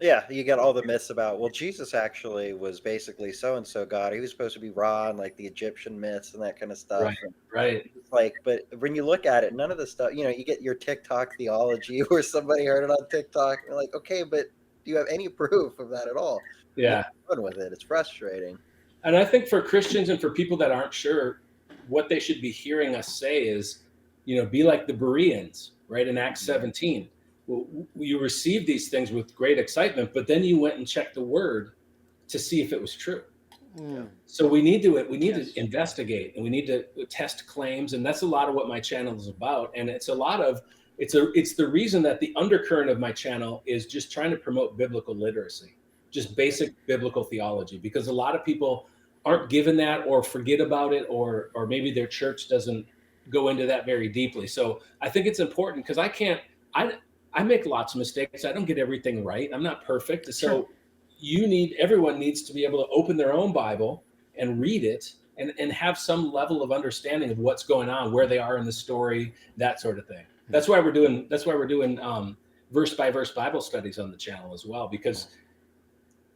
Yeah, you get all the myths about, well, Jesus actually was basically so and so God. He was supposed to be Ra, and like the Egyptian myths and that kind of stuff. Right, And right. it's like, but when you look at it, none of the stuff, you get your TikTok theology where somebody heard it on TikTok. And you're like, okay, but do you have any proof of that at all? Yeah. Fun with it. It's frustrating. And I think for Christians and for people that aren't sure, what they should be hearing us say is, be like the Bereans, right? In Acts 17. Well, you received these things with great excitement, but then you went and checked the word to see if it was true. So we need to investigate, and we need to test claims. And that's a lot of what my channel is about. And it's the reason that the undercurrent of my channel is just trying to promote biblical literacy, just basic biblical theology, because a lot of people aren't given that, or forget about it, or maybe their church doesn't go into that very deeply. So I think it's important, because I make lots of mistakes. I don't get everything right. I'm not perfect. So everyone needs to be able to open their own Bible and read it, and have some level of understanding of what's going on, where they are in the story, that sort of thing. That's why we're doing verse by verse Bible studies on the channel as well, because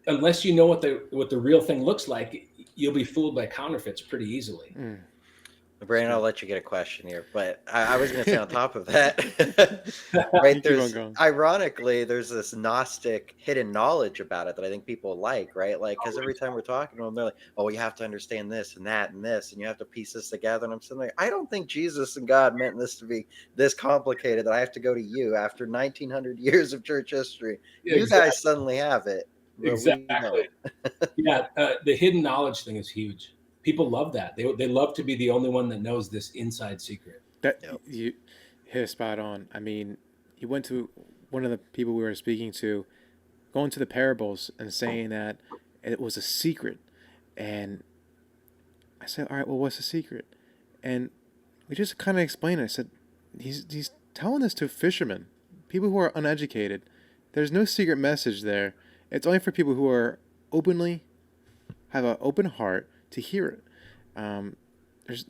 unless you know what the real thing looks like, you'll be fooled by counterfeits pretty easily. Brandon, I'll let you get a question here, but I was going to say on top of that, right? Ironically, there's this Gnostic hidden knowledge about it that I think people like, right? Like, because every time we're talking to them, they're like, "Oh, you have to understand this and that and this, and you have to piece this together." And I'm sitting there, I don't think Jesus and God meant this to be this complicated that I have to go to you after 1900 years of church history. Yeah, you guys suddenly have it. Exactly. Yeah, the hidden knowledge thing is huge. People love that. They love to be the only one that knows this inside secret. You hit it spot on. I mean, he went to one of the people we were speaking to, going to the parables and saying that it was a secret. And I said, all right, well, what's the secret? And we just kind of explained it. I said, he's telling this to fishermen, people who are uneducated. There's no secret message there. It's only for people who are have an open heart to hear it. There's,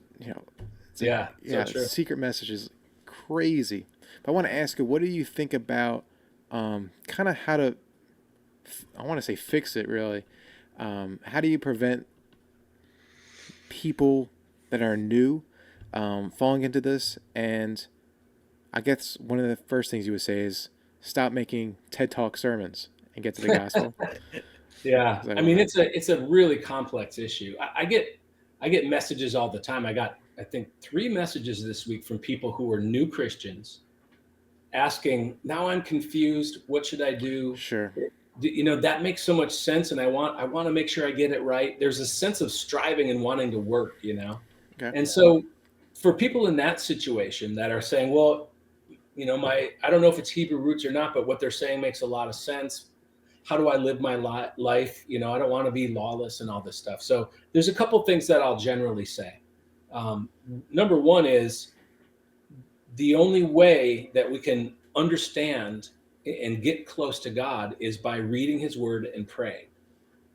secret message is crazy. But I want to ask you, what do you think about kind of how to, I want to say fix it really. How do you prevent people that are new falling into this? And I guess one of the first things you would say is stop making TED Talk sermons and get to the gospel. Yeah, I mean, it's a really complex issue. I get messages all the time. I got, I think, 3 messages this week from people who are new Christians asking, now I'm confused. What should I do? Sure. That makes so much sense. And I want to make sure I get it right. There's a sense of striving and wanting to work, Okay. And so for people in that situation that are saying, well, I don't know if it's Hebrew roots or not, but what they're saying makes a lot of sense. How do I live my life? I don't want to be lawless and all this stuff. So there's a couple things that I'll generally say. Number one is the only way that we can understand and get close to God is by reading his word and praying.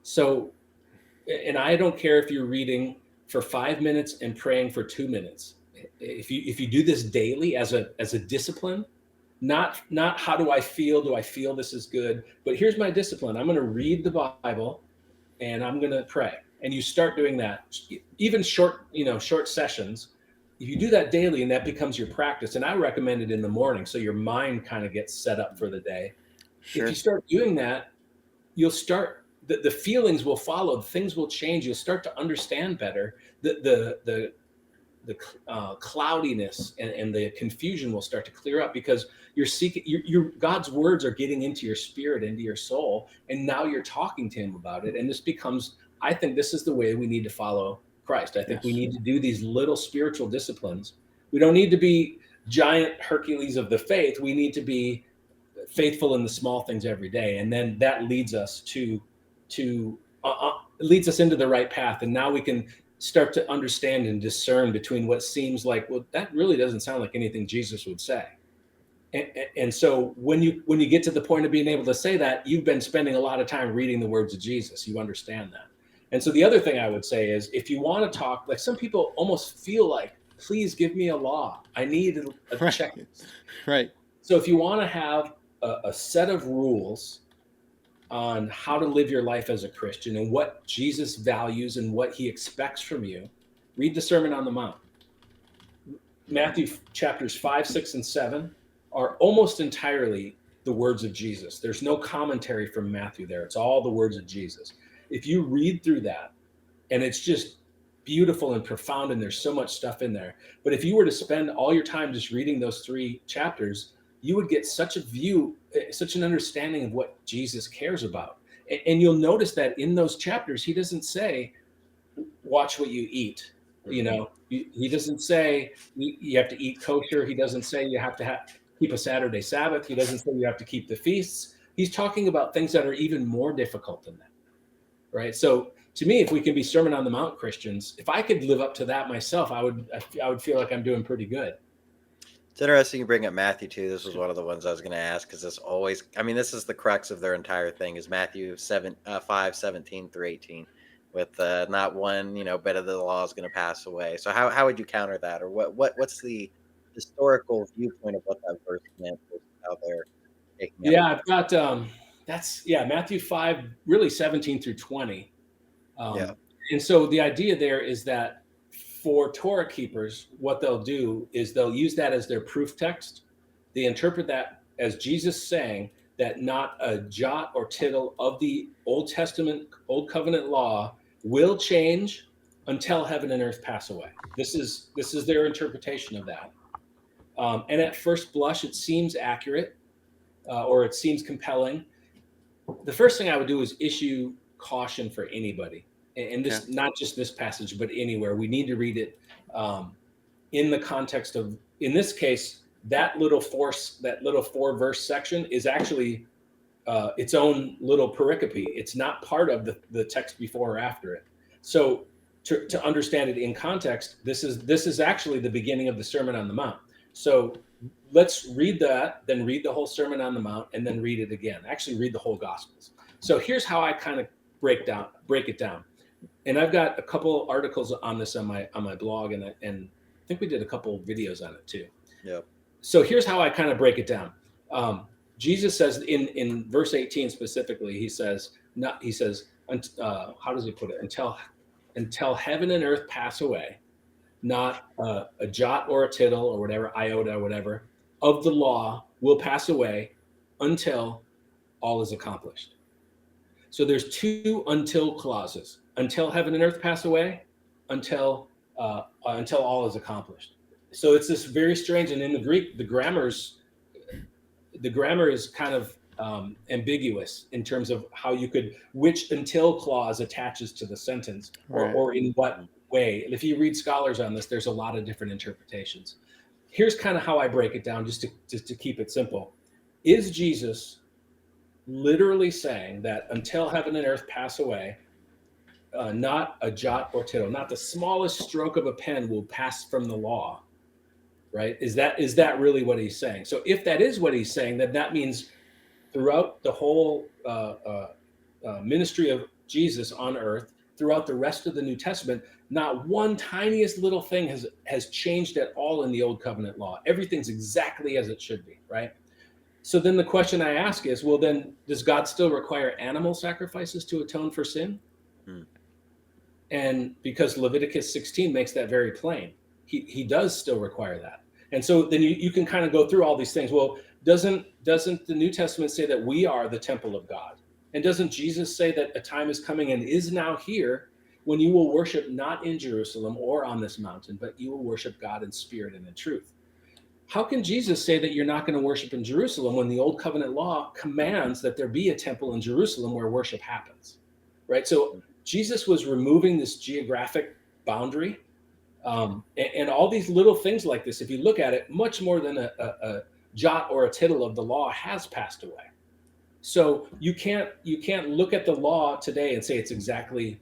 So, and I don't care if you're reading for 5 minutes and praying for 2 minutes. If you do this daily as a discipline, not how do I feel? Do I feel this is good? But here's my discipline. I'm going to read the Bible and I'm going to pray. And you start doing that, even short sessions. If you do that daily and that becomes your practice, and I recommend it in the morning so your mind kind of gets set up for the day. If you Sure. start doing that, you'll start the feelings will follow, things will change. You'll start to understand better. The cloudiness and the confusion will start to clear up because you're seeking your God's words are getting into your spirit, into your soul, and now you're talking to him about it. And this becomes, I think this is the way we need to follow Christ. I think we Yes. need to do these little spiritual disciplines. We don't need to be giant Hercules of the faith. We need to be faithful in the small things every day, and then that leads us to leads us into the right path. And now we can start to understand and discern between what seems like, well, that really doesn't sound like anything Jesus would say. And so when you get to the point of being able to say that, you've been spending a lot of time reading the words of Jesus. You understand that. And so the other thing I would say is, if you want to talk, like some people almost feel like, please give me a law. I need a Right. checklist. Right. So if you want to have a set of rules on how to live your life as a Christian and what Jesus values and what he expects from you, read the Sermon on the Mount. Matthew chapters 5, 6, and 7 are almost entirely the words of Jesus. There's no commentary from Matthew there. It's all the words of Jesus. If you read through that, and it's just beautiful and profound, and there's so much stuff in there. But if you were to spend all your time just reading those 3 chapters, you would get such a view, such an understanding of what Jesus cares about. And you'll notice that in those chapters, he doesn't say, watch what you eat. You know, he doesn't say you have to eat kosher. He doesn't say you have to keep a Saturday Sabbath. He doesn't say you have to keep the feasts. He's talking about things that are even more difficult than that. Right. So to me, if we can be Sermon on the Mount Christians, if I could live up to that myself, I would feel like I'm doing pretty good. It's interesting you bring up Matthew too. This was one of the ones I was going to ask, because this always, I mean, this is the crux of their entire thing, is Matthew 5:17-18, with not one, bit of the law is going to pass away. So how would you counter that, or what's the historical viewpoint of what that verse meant, how they're taking up? Yeah, I've got Matthew 5, really 17 through 20. Yeah. And so the idea there is that for Torah keepers, what they'll do is they'll use that as their proof text. They interpret that as Jesus saying that not a jot or tittle of the Old Testament, Old Covenant law will change until heaven and earth pass away. This is their interpretation of that. And at first blush, it seems accurate, or it seems compelling. The first thing I would do is issue caution for anybody. And this, not just this passage, but anywhere. We need to read it in the context of, in this case, that little 4-verse section is actually its own little pericope. It's not part of the text before or after it. So to understand it in context, this is actually the beginning of the Sermon on the Mount. So let's read that, then read the whole Sermon on the Mount, and then read it again. Actually, read the whole Gospels. So here's how I kind of break it down. And I've got a couple articles on this on my blog, and I think we did a couple videos on it too. Yep. So here's how I kind of break it down. Jesus says in verse 18 specifically, he says, how does he put it? Until heaven and earth pass away, not a jot or a tittle or whatever, iota or whatever, of the law will pass away until all is accomplished. So there's 2 until clauses: until heaven and earth pass away, until all is accomplished. So it's this very strange, and in the Greek, the grammar is kind of ambiguous in terms of how which until clause attaches to the sentence, or in what way. And if you read scholars on this, there's a lot of different interpretations. Here's kind of how I break it down, just to keep it simple. Is Jesus literally saying that until heaven and earth pass away, not a jot or tittle, not the smallest stroke of a pen will pass from the law, right? Is that really what he's saying? So if that is what he's saying, then that means throughout the whole ministry of Jesus on earth, throughout the rest of the New Testament, not one tiniest little thing has changed at all in the Old Covenant law. Everything's exactly as it should be, right? So then the question I ask is, well, then does God still require animal sacrifices to atone for sin? Hmm. And because Leviticus 16 makes that very plain, he does still require that. And so then you can kind of go through all these things. Well, doesn't the New Testament say that we are the temple of God? And doesn't Jesus say that a time is coming and is now here when you will worship not in Jerusalem or on this mountain, but you will worship God in spirit and in truth? How can Jesus say that you're not going to worship in Jerusalem when the Old Covenant law commands that there be a temple in Jerusalem where worship happens? Right? So Jesus was removing this geographic boundary, and all these little things like this. If you look at it, much more than a jot or a tittle of the law has passed away. So you can't look at the law today and say it's exactly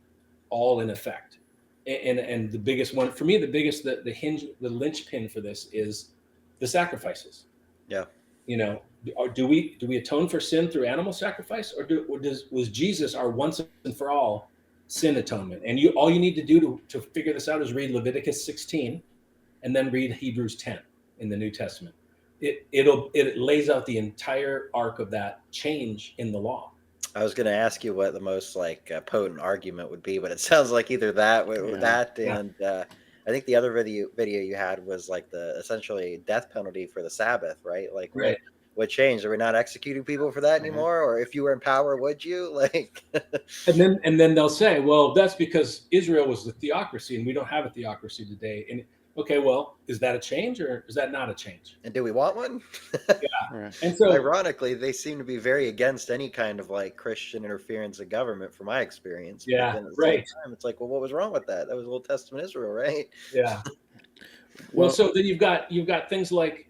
all in effect. And the biggest one for me, the hinge, the linchpin for this is the sacrifices. Yeah. You know, do we atone for sin through animal sacrifice, or was Jesus our once and for all sin atonement? And all you need to do to figure this out is read Leviticus 16 and then read Hebrews 10 in the New Testament. It lays out the entire arc of that change in the law. I was going to ask you what the most potent argument would be, but it sounds like either that, and I think the other video you had was like the essentially death penalty for the Sabbath, right? Like Right. what changed? Are we not executing people for that anymore? Or if you were in power, would you like? and then they'll say, well, that's because Israel was the theocracy and we don't have a theocracy today. And okay, well, is that a change or is that not a change? And do we want one? Yeah. And so ironically, they seem to be very against any kind of like Christian interference in government, from my experience. Yeah, but then at the right. same time, it's like, well, what was wrong with that? That was Old Testament Israel, right? Yeah. Well, so then you've got things like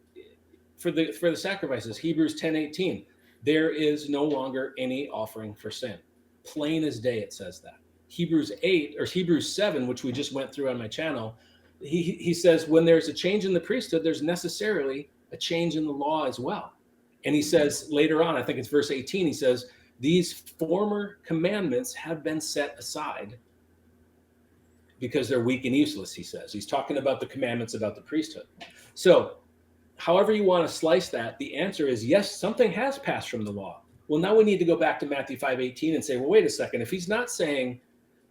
for the sacrifices, Hebrews 10:18, there is no longer any offering for sin. Plain as day, it says that. Hebrews 7, which we just went through on my channel, he says when there's a change in the priesthood, there's necessarily a change in the law as well. And he says later on, I think it's verse 18, he says, these former commandments have been set aside because they're weak and useless, he says. He's talking about the commandments about the priesthood. So however you want to slice that, the answer is yes, something has passed from the law. Well, now we need to go back to Matthew 5:18 and say, well, wait a second. If he's not saying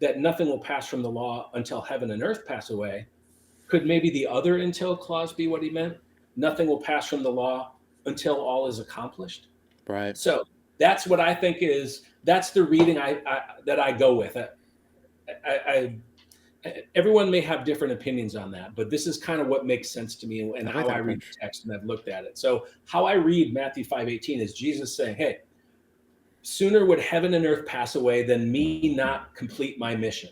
that nothing will pass from the law until heaven and earth pass away, could maybe the other until clause be what he meant? Nothing will pass from the law until all is accomplished. Right. So that's what I think that's the reading that I go with. Everyone may have different opinions on that, but this is kind of what makes sense to me and how I read the text, and I've looked at it. So how I read Matthew 5:18 is Jesus saying, hey, sooner would heaven and earth pass away than me not complete my mission.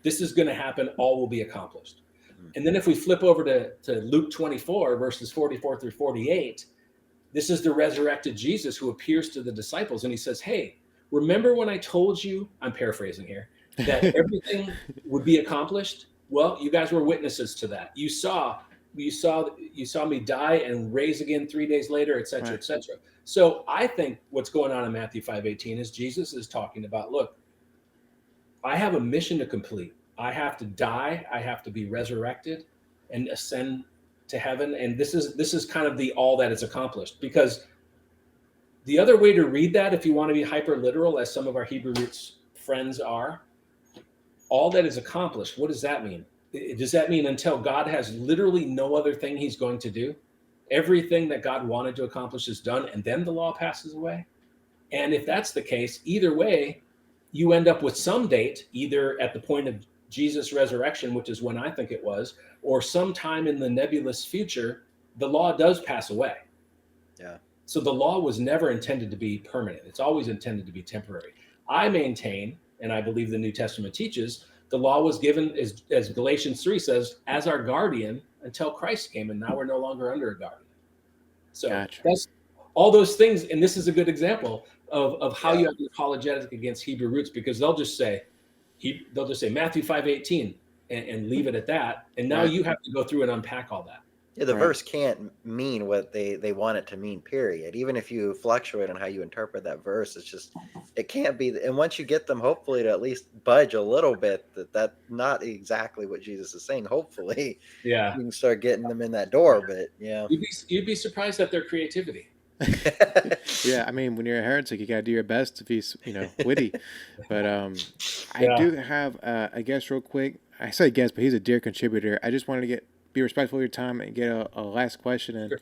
This is going to happen. All will be accomplished. And then if we flip over to Luke 24, verses 44 through 48, this is the resurrected Jesus who appears to the disciples. And he says, hey, remember when I told you, I'm paraphrasing here, that everything would be accomplished? Well, you guys were witnesses to that. You saw me die and raise again 3 days later, et cetera, et cetera. So I think what's going on in Matthew 5:18 is Jesus is talking about, look, I have a mission to complete. I have to die. I have to be resurrected and ascend to heaven. And this is kind of the all that is accomplished, because the other way to read that, if you want to be hyper literal, as some of our Hebrew roots friends are, all that is accomplished. What does that mean? Does that mean until God has literally no other thing he's going to do? Everything that God wanted to accomplish is done, and then the law passes away? And if that's the case, either way, you end up with some date, either at the point of Jesus' resurrection, which is when I think it was, or sometime in the nebulous future, the law does pass away. Yeah. So the law was never intended to be permanent. It's always intended to be temporary. I maintain, and I believe the New Testament teaches, the law was given, as Galatians 3 says, as our guardian until Christ came, and now we're no longer under a guardian. So that's all those things, and this is a good example of how you have the apologetic against Hebrew roots, because they'll just say Matthew 5:18 and leave it at that, and now you have to go through and unpack all that. Yeah, the Right. verse can't mean what they want it to mean, period. Even if you fluctuate on how you interpret that verse, it's just it can't be. And once you get them, hopefully, to at least budge a little bit that not exactly what Jesus is saying. Hopefully, Yeah. you can start getting them in that door. But yeah, You'd be surprised at their creativity. Yeah, I mean, when you're a heretic, you gotta do your best to be, witty. But I Yeah. do have a guest real quick. I say guest, but he's a dear contributor. I just wanted to be respectful of your time and get a last question in. Sure.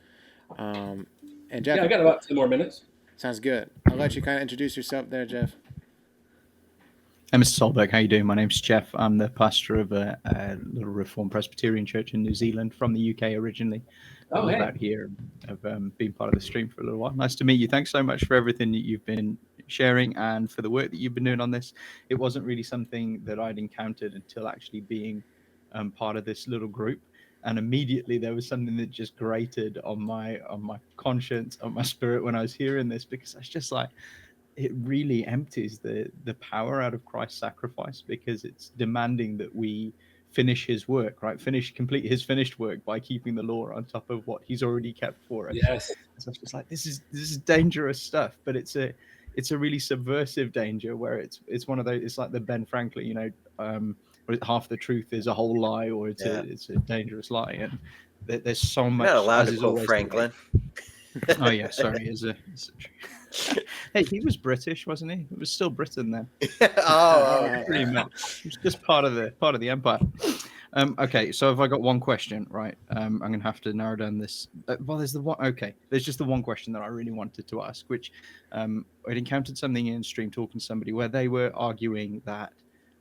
Um, and Yeah, Jeff, I got about 10 more minutes. sounds good. I'll let you kind of introduce yourself there, Jeff. Hey, Mr. Solberg, how you doing? My name's Jeff. I'm the pastor of a little Reformed Presbyterian church in New Zealand, from the UK originally. I Oh, live hey. out here. I've been part of the stream for a little while. Nice to meet you. Thanks so much for everything that you've been sharing and for the work that you've been doing on this. It wasn't really something that I'd encountered until actually being part of this little group. And immediately there was something that just grated on my conscience, on my spirit when I was hearing this, because I was just like, it really empties the power out of Christ's sacrifice, because it's demanding that we finish his work, right? Complete his finished work by keeping the law on top of what he's already kept for us. Yes. So it's just like, this is dangerous stuff, but it's a really subversive danger, where it's one of those, it's like the Ben Franklin, half the truth is a whole lie, or it's a dangerous lie. And there's so much. You're not allowed as to is quote always Franklin. Oh yeah, sorry. Hey, he was British, wasn't he? It was still Britain then. Oh, Pretty much. It was just part of the empire. Okay, so if I got one question, right? I'm gonna have to narrow down this. Well, there's the one. Okay, there's just the one question that I really wanted to ask, which I'd encountered something in stream talking to somebody where they were arguing that.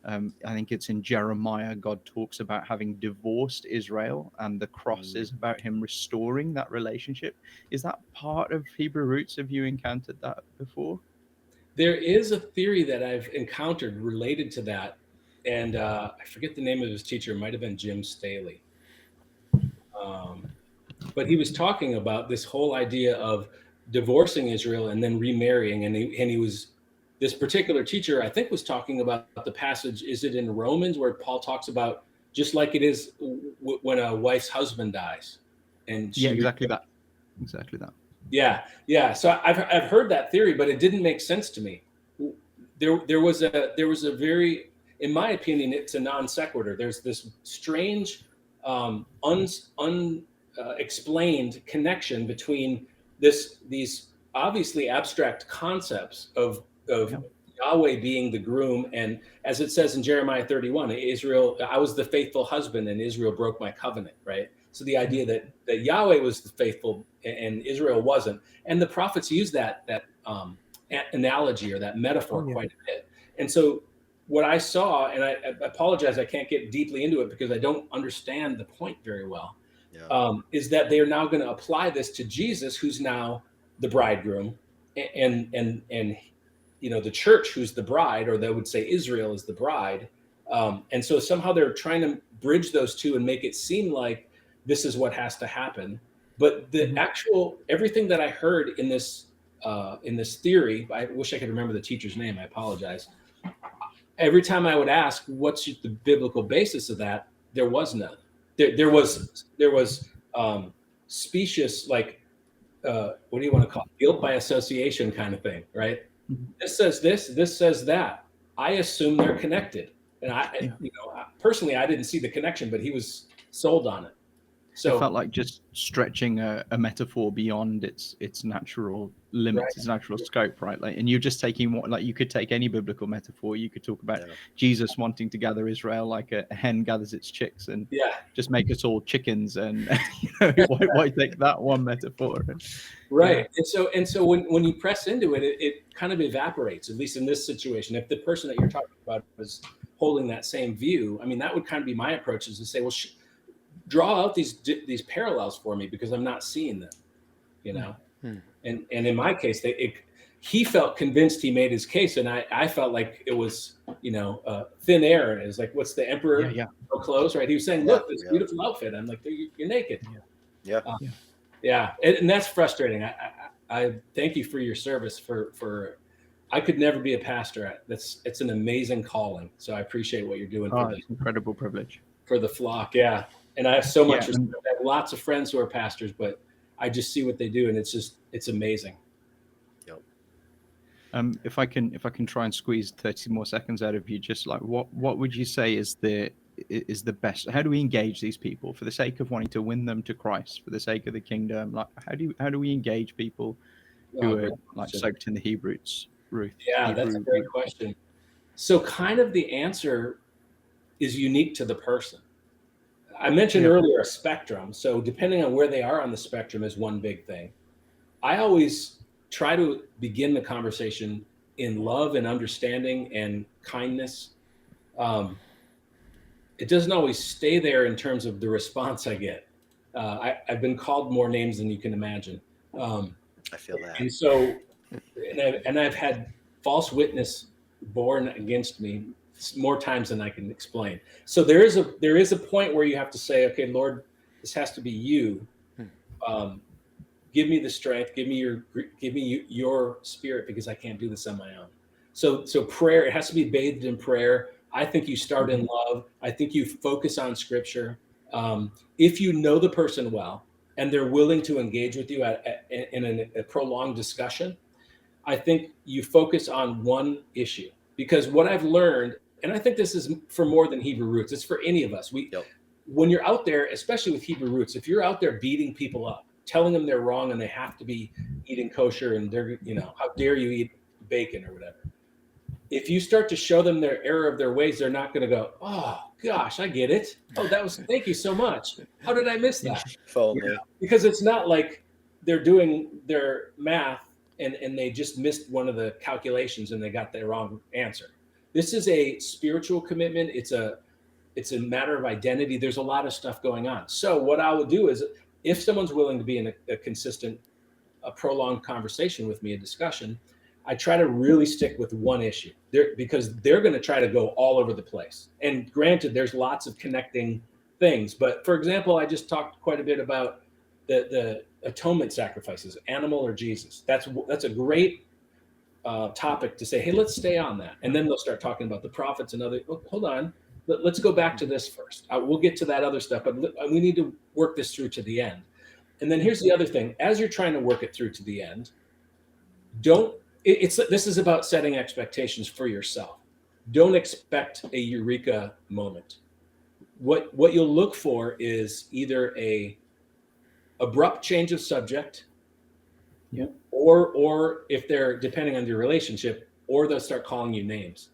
I think it's in Jeremiah, God talks about having divorced Israel, and the cross is about him restoring that relationship. Is that part of Hebrew roots? Have you encountered that before? There is a theory that I've encountered related to that. And I forget the name of his teacher. It might have been Jim Staley. But he was talking about this whole idea of divorcing Israel and then remarrying. And he was, this particular teacher, I think, was talking about the passage. Is it in Romans where Paul talks about just like it is when a wife's husband dies? And Yeah, exactly that. Exactly that. Yeah. So I've heard that theory, but it didn't make sense to me. There was a very, in my opinion, it's a non sequitur. There's this strange, explained connection between these obviously abstract concepts of Yahweh being the groom, and as it says in Jeremiah 31, Israel, I was the faithful husband, and Israel broke my covenant. Right. So the idea that Yahweh was the faithful and Israel wasn't, and the prophets use that analogy or that metaphor quite a bit. And so what I saw, and I apologize, I can't get deeply into it because I don't understand the point very well, is that they are now going to apply this to Jesus, who's now the bridegroom, and the church, who's the bride, or they would say Israel is the bride. And so somehow they're trying to bridge those two and make it seem like this is what has to happen. But the actual, everything that I heard in this theory, I wish I could remember the teacher's name. I apologize. Every time I would ask, what's the biblical basis of that? There was none. There was specious, like, what do you want to call it? Guilt by association kind of thing, right? This says this says that. I assume they're connected. And personally, I didn't see the connection, but he was sold on it. So it felt like just stretching a metaphor beyond its natural limits, its natural scope, right? Like, and you're just taking you could take any biblical metaphor. You could talk about Jesus wanting to gather Israel like a hen gathers its chicks, and just make us all chickens. And why take that one metaphor? Right. And so when you press into it, it kind of evaporates, at least in this situation. If the person that you're talking about was holding that same view, I mean, that would kind of be my approach, is to say, well, draw out these parallels for me, because I'm not seeing them, And in my case, he felt convinced he made his case, and I felt like it was thin air. It was like, what's the emperor clothes, right? He was saying, look, this beautiful outfit. I'm like, you're naked. And that's frustrating. I thank you for your service for I could never be a pastor. It's an amazing calling. So I appreciate what you're doing It's incredible privilege. for the flock. Yeah. And I have so much Yeah, respect. I have lots of friends who are pastors, but I just see what they do, and it's amazing. If I can try and squeeze 30 more seconds out of you, just like what would you say is the best? How do we engage these people for the sake of wanting to win them to Christ, for the sake of the kingdom? Like how do we engage people who are like soaked in the Hebrews? Yeah, that's a great question. So kind of the answer is unique to the person. I mentioned earlier a spectrum. So depending on where they are on the spectrum is one big thing. I always try to begin the conversation in love and understanding and kindness. It doesn't always stay there in terms of the response I get. I've been called more names than you can imagine. I feel that. And so, and I've had false witness borne against me more times than I can explain. So there is a point where you have to say, okay, Lord, this has to be you. Give me the strength, give me your spirit, because I can't do this on my own. So prayer, it has to be bathed in prayer. I think you start in love. I think you focus on scripture. If you know the person well and they're willing to engage with you in a prolonged discussion, I think you focus on one issue. Because what I've learned, and I think this is for more than Hebrew roots, it's for any of us. When you're out there, especially with Hebrew roots, if you're out there beating people up, telling them they're wrong and they have to be eating kosher and they're, how dare you eat bacon or whatever. If you start to show them their error of their ways, they're not going to go, oh gosh, I get it. Oh, thank you so much. How did I miss that? Because it's not like they're doing their math and they just missed one of the calculations and they got the wrong answer. This is a spiritual commitment. It's a matter of identity. There's a lot of stuff going on. So what I would do is, if someone's willing to be in a consistent, prolonged conversation with me, a discussion, I try to really stick with one issue because they're going to try to go all over the place. And granted, there's lots of connecting things. But for example, I just talked quite a bit about the atonement sacrifices, animal or Jesus. That's a great topic to say, hey, let's stay on that. And then they'll start talking about the prophets and other, hold on. Let's go back to this first. We'll get to that other stuff, but we need to work this through to the end. And then here's the other thing. As you're trying to work it through to the end, this is about setting expectations for yourself. Don't expect a eureka moment. What you'll look for is either a abrupt change of subject, or if they're, depending on your relationship, or they'll start calling you names.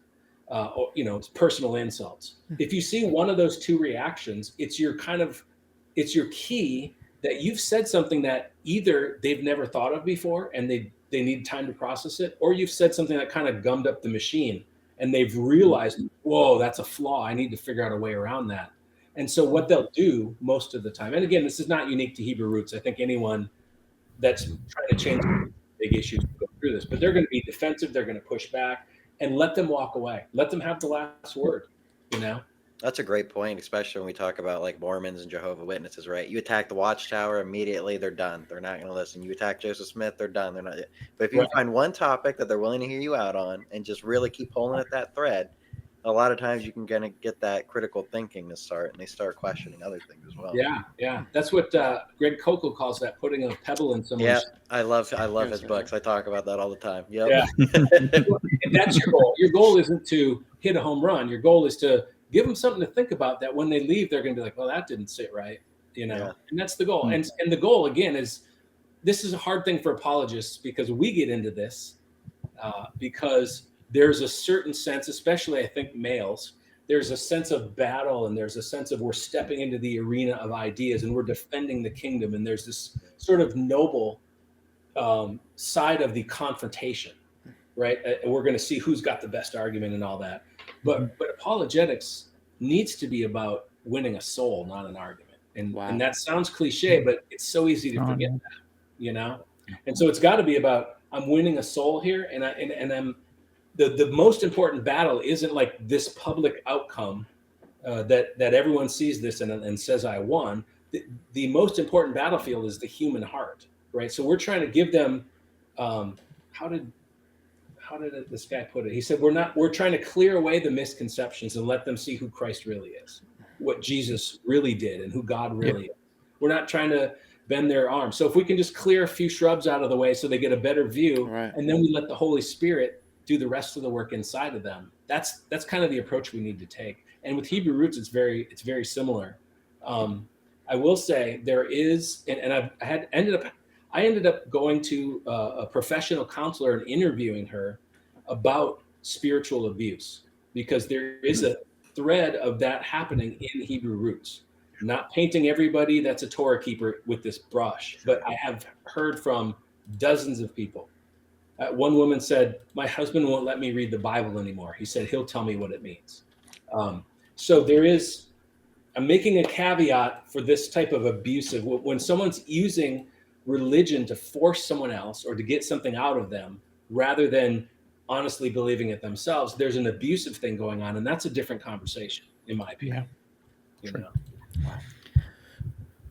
Or it's personal insults. If you see one of those two reactions, it's your key that you've said something that either they've never thought of before and they need time to process it, or you've said something that kind of gummed up the machine and they've realized, whoa, that's a flaw. I need to figure out a way around that. And so what they'll do most of the time, and again, this is not unique to Hebrew roots. I think anyone that's trying to change big issues will go through this, but they're going to be defensive. They're going to push back. And let them walk away. Let them have the last word, That's a great point, especially when we talk about like Mormons and Jehovah's Witnesses, right? You attack the Watchtower, immediately they're done. They're not going to listen. You attack Joseph Smith, they're done. They're not. But if you find one topic that they're willing to hear you out on and just really keep pulling at that thread, a lot of times you can kind of get that critical thinking to start, and they start questioning other things as well. Yeah. That's what Greg Kokel calls that, putting a pebble in someone's. Yeah, I love his books. I talk about that all the time. Yep. Yeah. And that's your goal. Your goal isn't to hit a home run. Your goal is to give them something to think about, that when they leave, they're going to be like, well, that didn't sit right, And that's the goal. And the goal, again, is, this is a hard thing for apologists, because we get into this because there's a certain sense, especially I think males, there's a sense of battle, and there's a sense of we're stepping into the arena of ideas and we're defending the kingdom. And there's this sort of noble side of the confrontation, right? We're going to see who's got the best argument and all that. But apologetics needs to be about winning a soul, not an argument. And that sounds cliche, but it's so easy to forget that, And so it's got to be about, I'm winning a soul here, and I'm the most important battle isn't like this public outcome that everyone sees this and says I won. The most important battlefield is the human heart, right? So we're trying to give them how how did this guy put it? He said, we're trying to clear away the misconceptions and let them see who Christ really is, what Jesus really did and who God really is. We're not trying to bend their arms. So if we can just clear a few shrubs out of the way so they get a better view, Right. and then we let the Holy Spirit do the rest of the work inside of them. That's kind of the approach we need to take. And with Hebrew roots, it's very similar. I will say there is, and I ended up going to a professional counselor and interviewing her about spiritual abuse, because there is a thread of that happening in Hebrew roots. I'm not painting everybody that's a Torah keeper with this brush, but I have heard from dozens of people. One woman said, my husband won't let me read the Bible anymore. He said, he'll tell me what it means. So I'm making a caveat for this type of abusive, when someone's using religion to force someone else or to get something out of them rather than honestly believing it themselves, there's an abusive thing going on, and that's a different conversation, in my opinion. Yeah. You know?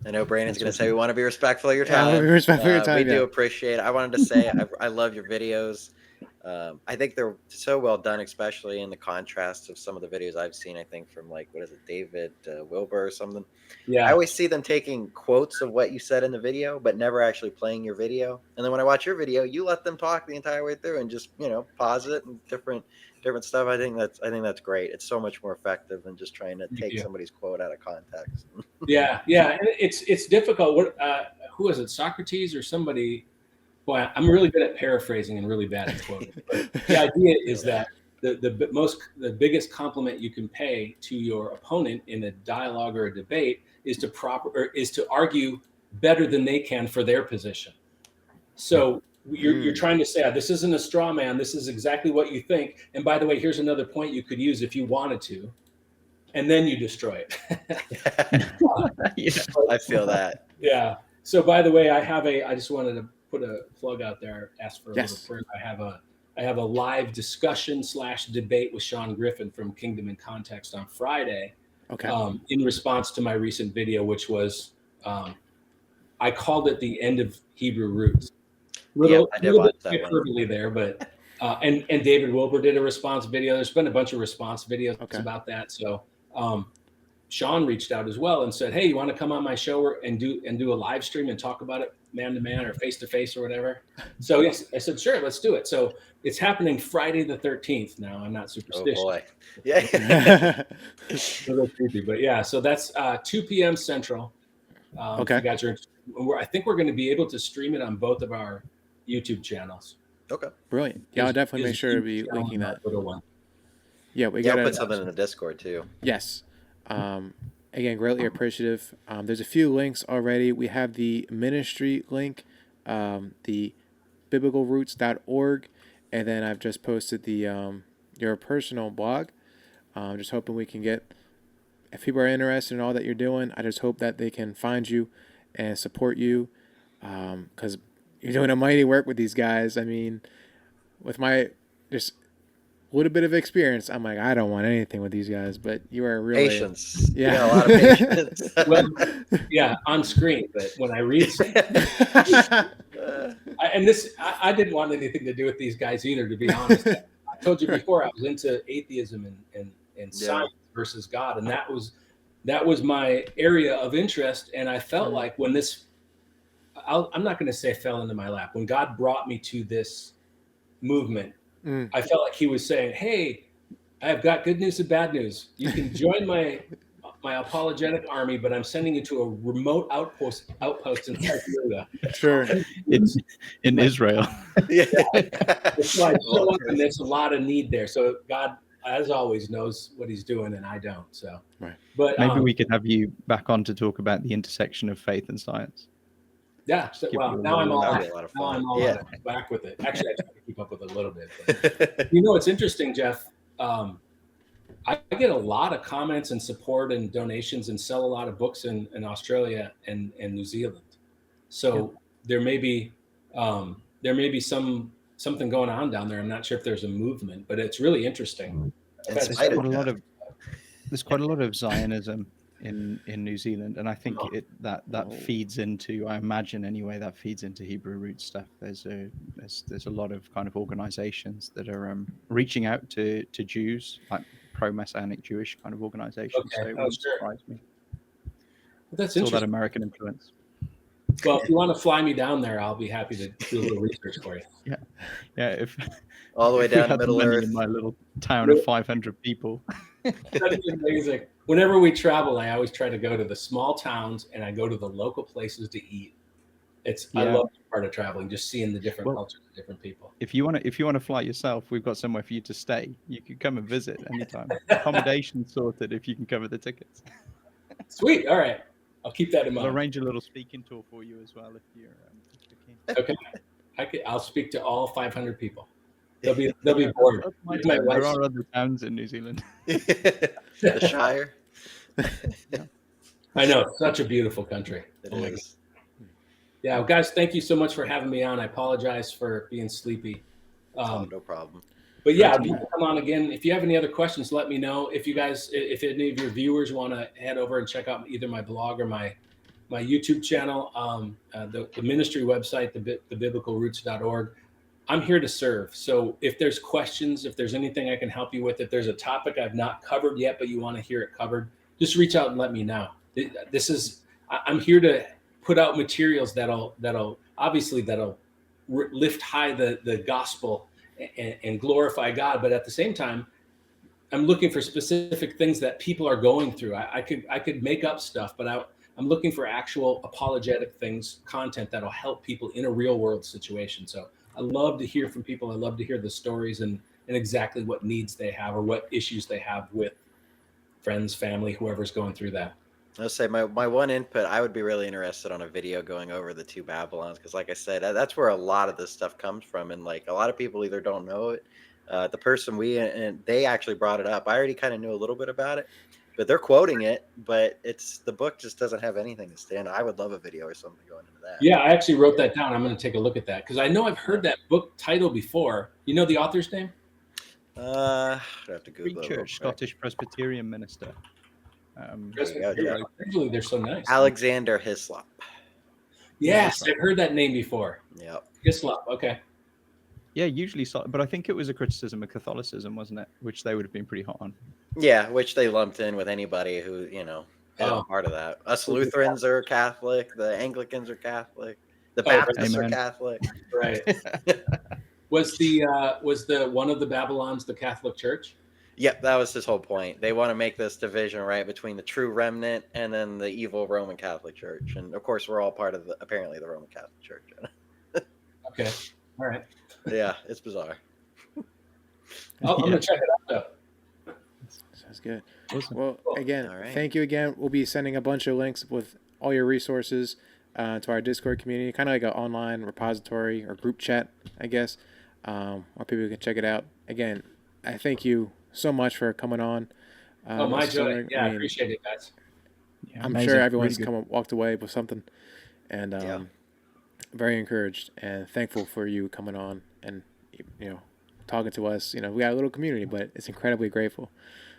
I know Brandon's going to say we want to be respectful of your Yeah, I wanna time. be respectful of your time, We do yeah. appreciate it. I wanted to say I love your videos. I think they're so well done, especially in the contrast of some of the videos I've seen, I think from like, what is it, David Wilbur or something. Yeah. I always see them taking quotes of what you said in the video, but never actually playing your video. And then when I watch your video, you let them talk the entire way through and just, pause it and different stuff. I think that's great. It's so much more effective than just trying to take somebody's quote out of context. Yeah. And it's difficult. Who was it, Socrates or somebody? Boy, I'm really good at paraphrasing and really bad at quoting. But the idea is that the biggest compliment you can pay to your opponent in a dialogue or a debate is to argue better than they can for their position. So you're trying to say, this isn't a straw man. This is exactly what you think. And by the way, here's another point you could use if you wanted to, and then you destroy it. I feel that. Yeah. So by the way, I just wanted to put a plug out there, ask for a little prayer. I have a live discussion / debate with Sean Griffin from Kingdom in Context on Friday. Okay. In response to my recent video, which was, I called it the end of Hebrew roots. I did watch that hyperbole there, but and David Wilbur did a response video. There's been a bunch of response videos about that. So Sean reached out as well and said, hey, you want to come on my show and do a live stream and talk about it man to man or face to face or whatever? So yes, I said, sure, let's do it. So it's happening Friday the 13th. Now I'm not superstitious. Oh boy. Yeah. But yeah, so that's 2 p.m. Central. If you guys are, I think we're going to be able to stream it on both of our YouTube channels. Okay. Brilliant. Yeah, I'll definitely make sure to be linking that. Yeah, we got to put something in the Discord too. Yes. Again, greatly appreciative. There's a few links already. We have the ministry link, the biblicalroots.org, and then I've just posted the your personal blog. Just hoping we can get, if people are interested in all that you're doing, I just hope that they can find you and support you, because you're doing a mighty work with these guys. I mean, with my just a little bit of experience, I'm like, I don't want anything with these guys, but you are really patience. Yeah, a lot of patience. Well, yeah, on screen, but when I read I didn't want anything to do with these guys either, to be honest. I told you before, I was into atheism and science versus God, and that was my area of interest. And I felt like when I'm not going to say fell into my lap, when God brought me to this movement, I felt like he was saying, hey, I've got good news and bad news. You can join my apologetic army, but I'm sending you to a remote outpost in Siberia. Sure. In Israel. It's like, and there's a lot of need there. So God, as always, knows what he's doing, and I don't. So, but maybe we could have you back on to talk about the intersection of faith and science. Yeah. So, now I'm all back with it. Actually, I try to keep up with it a little bit. But, it's interesting, Jeff. I get a lot of comments and support and donations and sell a lot of books in Australia and New Zealand. So there may be something going on down there. I'm not sure if there's a movement, but it's really interesting. There's quite a lot of Zionism in New Zealand, and I think Oh. that Oh. feeds into, I imagine anyway, that feeds into Hebrew root stuff. There's a lot of kind of organizations that are reaching out to Jews, like pro-Messianic Jewish kind of organizations. Okay. So it Oh, wouldn't sure. surprise me. That's It's all that interesting. American influence. Well, if you want to fly me down there, I'll be happy to do a little research for you. Yeah, if All the way if we down to had the Middle money Earth. in my little town of 500 people. That'd be amazing. Whenever we travel, I always try to go to the small towns and I go to the local places to eat. I Yeah. love that part of traveling, just seeing the different Well, cultures and different people. If you want to fly yourself, we've got somewhere for you to stay. You can come and visit anytime. Accommodation sorted if you can cover the tickets. Sweet. All right. I'll keep that in We'll mind. arrange a little speaking tour for you as well if you're keen. Okay. I'll speak to all 500 people. They'll be bored. That's my With my town. There wife. are other towns in New Zealand. The Shire. I know. Such a beautiful country. It Oh my God. is. Yeah, well, guys, thank you so much for having me on. I apologize for being sleepy. Oh, no problem. But yeah, Great I'd to love to come on again. If you have any other questions, let me know. If any of your viewers want to head over and check out either my blog or my YouTube channel, the ministry website, thebiblicalroots.org, I'm here to serve. So if there's questions, if there's anything I can help you with, if there's a topic I've not covered yet, but you want to hear it covered, just reach out and let me know. I'm here to put out materials that'll lift high the gospel and glorify God. But at the same time, I'm looking for specific things that people are going through. I could make up stuff, but I'm looking for actual apologetic things, content that'll help people in a real world situation. So I love to hear from people. I love to hear the stories and exactly what needs they have or what issues they have with friends, family, whoever's going through that. I'll say my one input, I would be really interested on a video going over the two Babylons, because like I said, that's where a lot of this stuff comes from, and like a lot of people either don't know it. The person and they actually brought it up. I already kind of knew a little bit about it, but they're quoting it, but the book just doesn't have anything to stand. I would love a video or something going into that. Yeah, I actually wrote that down. I'm going to take a look at that because I know I've heard that book title before. You know the author's name? I have to Google Preacher, it. Scottish Presbyterian minister. Usually they're so nice. Alexander Hislop. Yes, I've heard that name before. Yep. Hislop. Okay. Yeah, usually, but I think it was a criticism of Catholicism, wasn't it? Which they would have been pretty hot on. Yeah, which they lumped in with anybody who, part of that. Us Lutherans are Catholic. The Anglicans are Catholic. The Baptists are Catholic. Right. Was one of the Babylons the Catholic Church? Yep, that was his whole point. They want to make this division, right, between the true remnant and then the evil Roman Catholic Church. And of course, we're all part of apparently the Roman Catholic Church. Okay. All right. Yeah, it's bizarre. I'm going to check it out, though. Sounds good. Awesome. Well, again, All right. thank you again. We'll be sending a bunch of links with all your resources to our Discord community, kind of like an online repository or group chat, I guess, where people can check it out. Again, I thank you so much for coming on. My Mr. joy. Solberg. Yeah, I appreciate it, guys. Yeah, I'm amazing. sure everyone's Really walked away with something, and very encouraged and thankful for you coming on and talking to us. We got a little community, but it's incredibly grateful.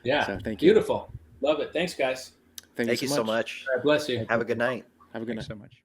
Yeah, so thank you. Beautiful. Love it. Thanks, guys. Thank you so much. God bless you. Have a good night. Have a good Thanks night. so much.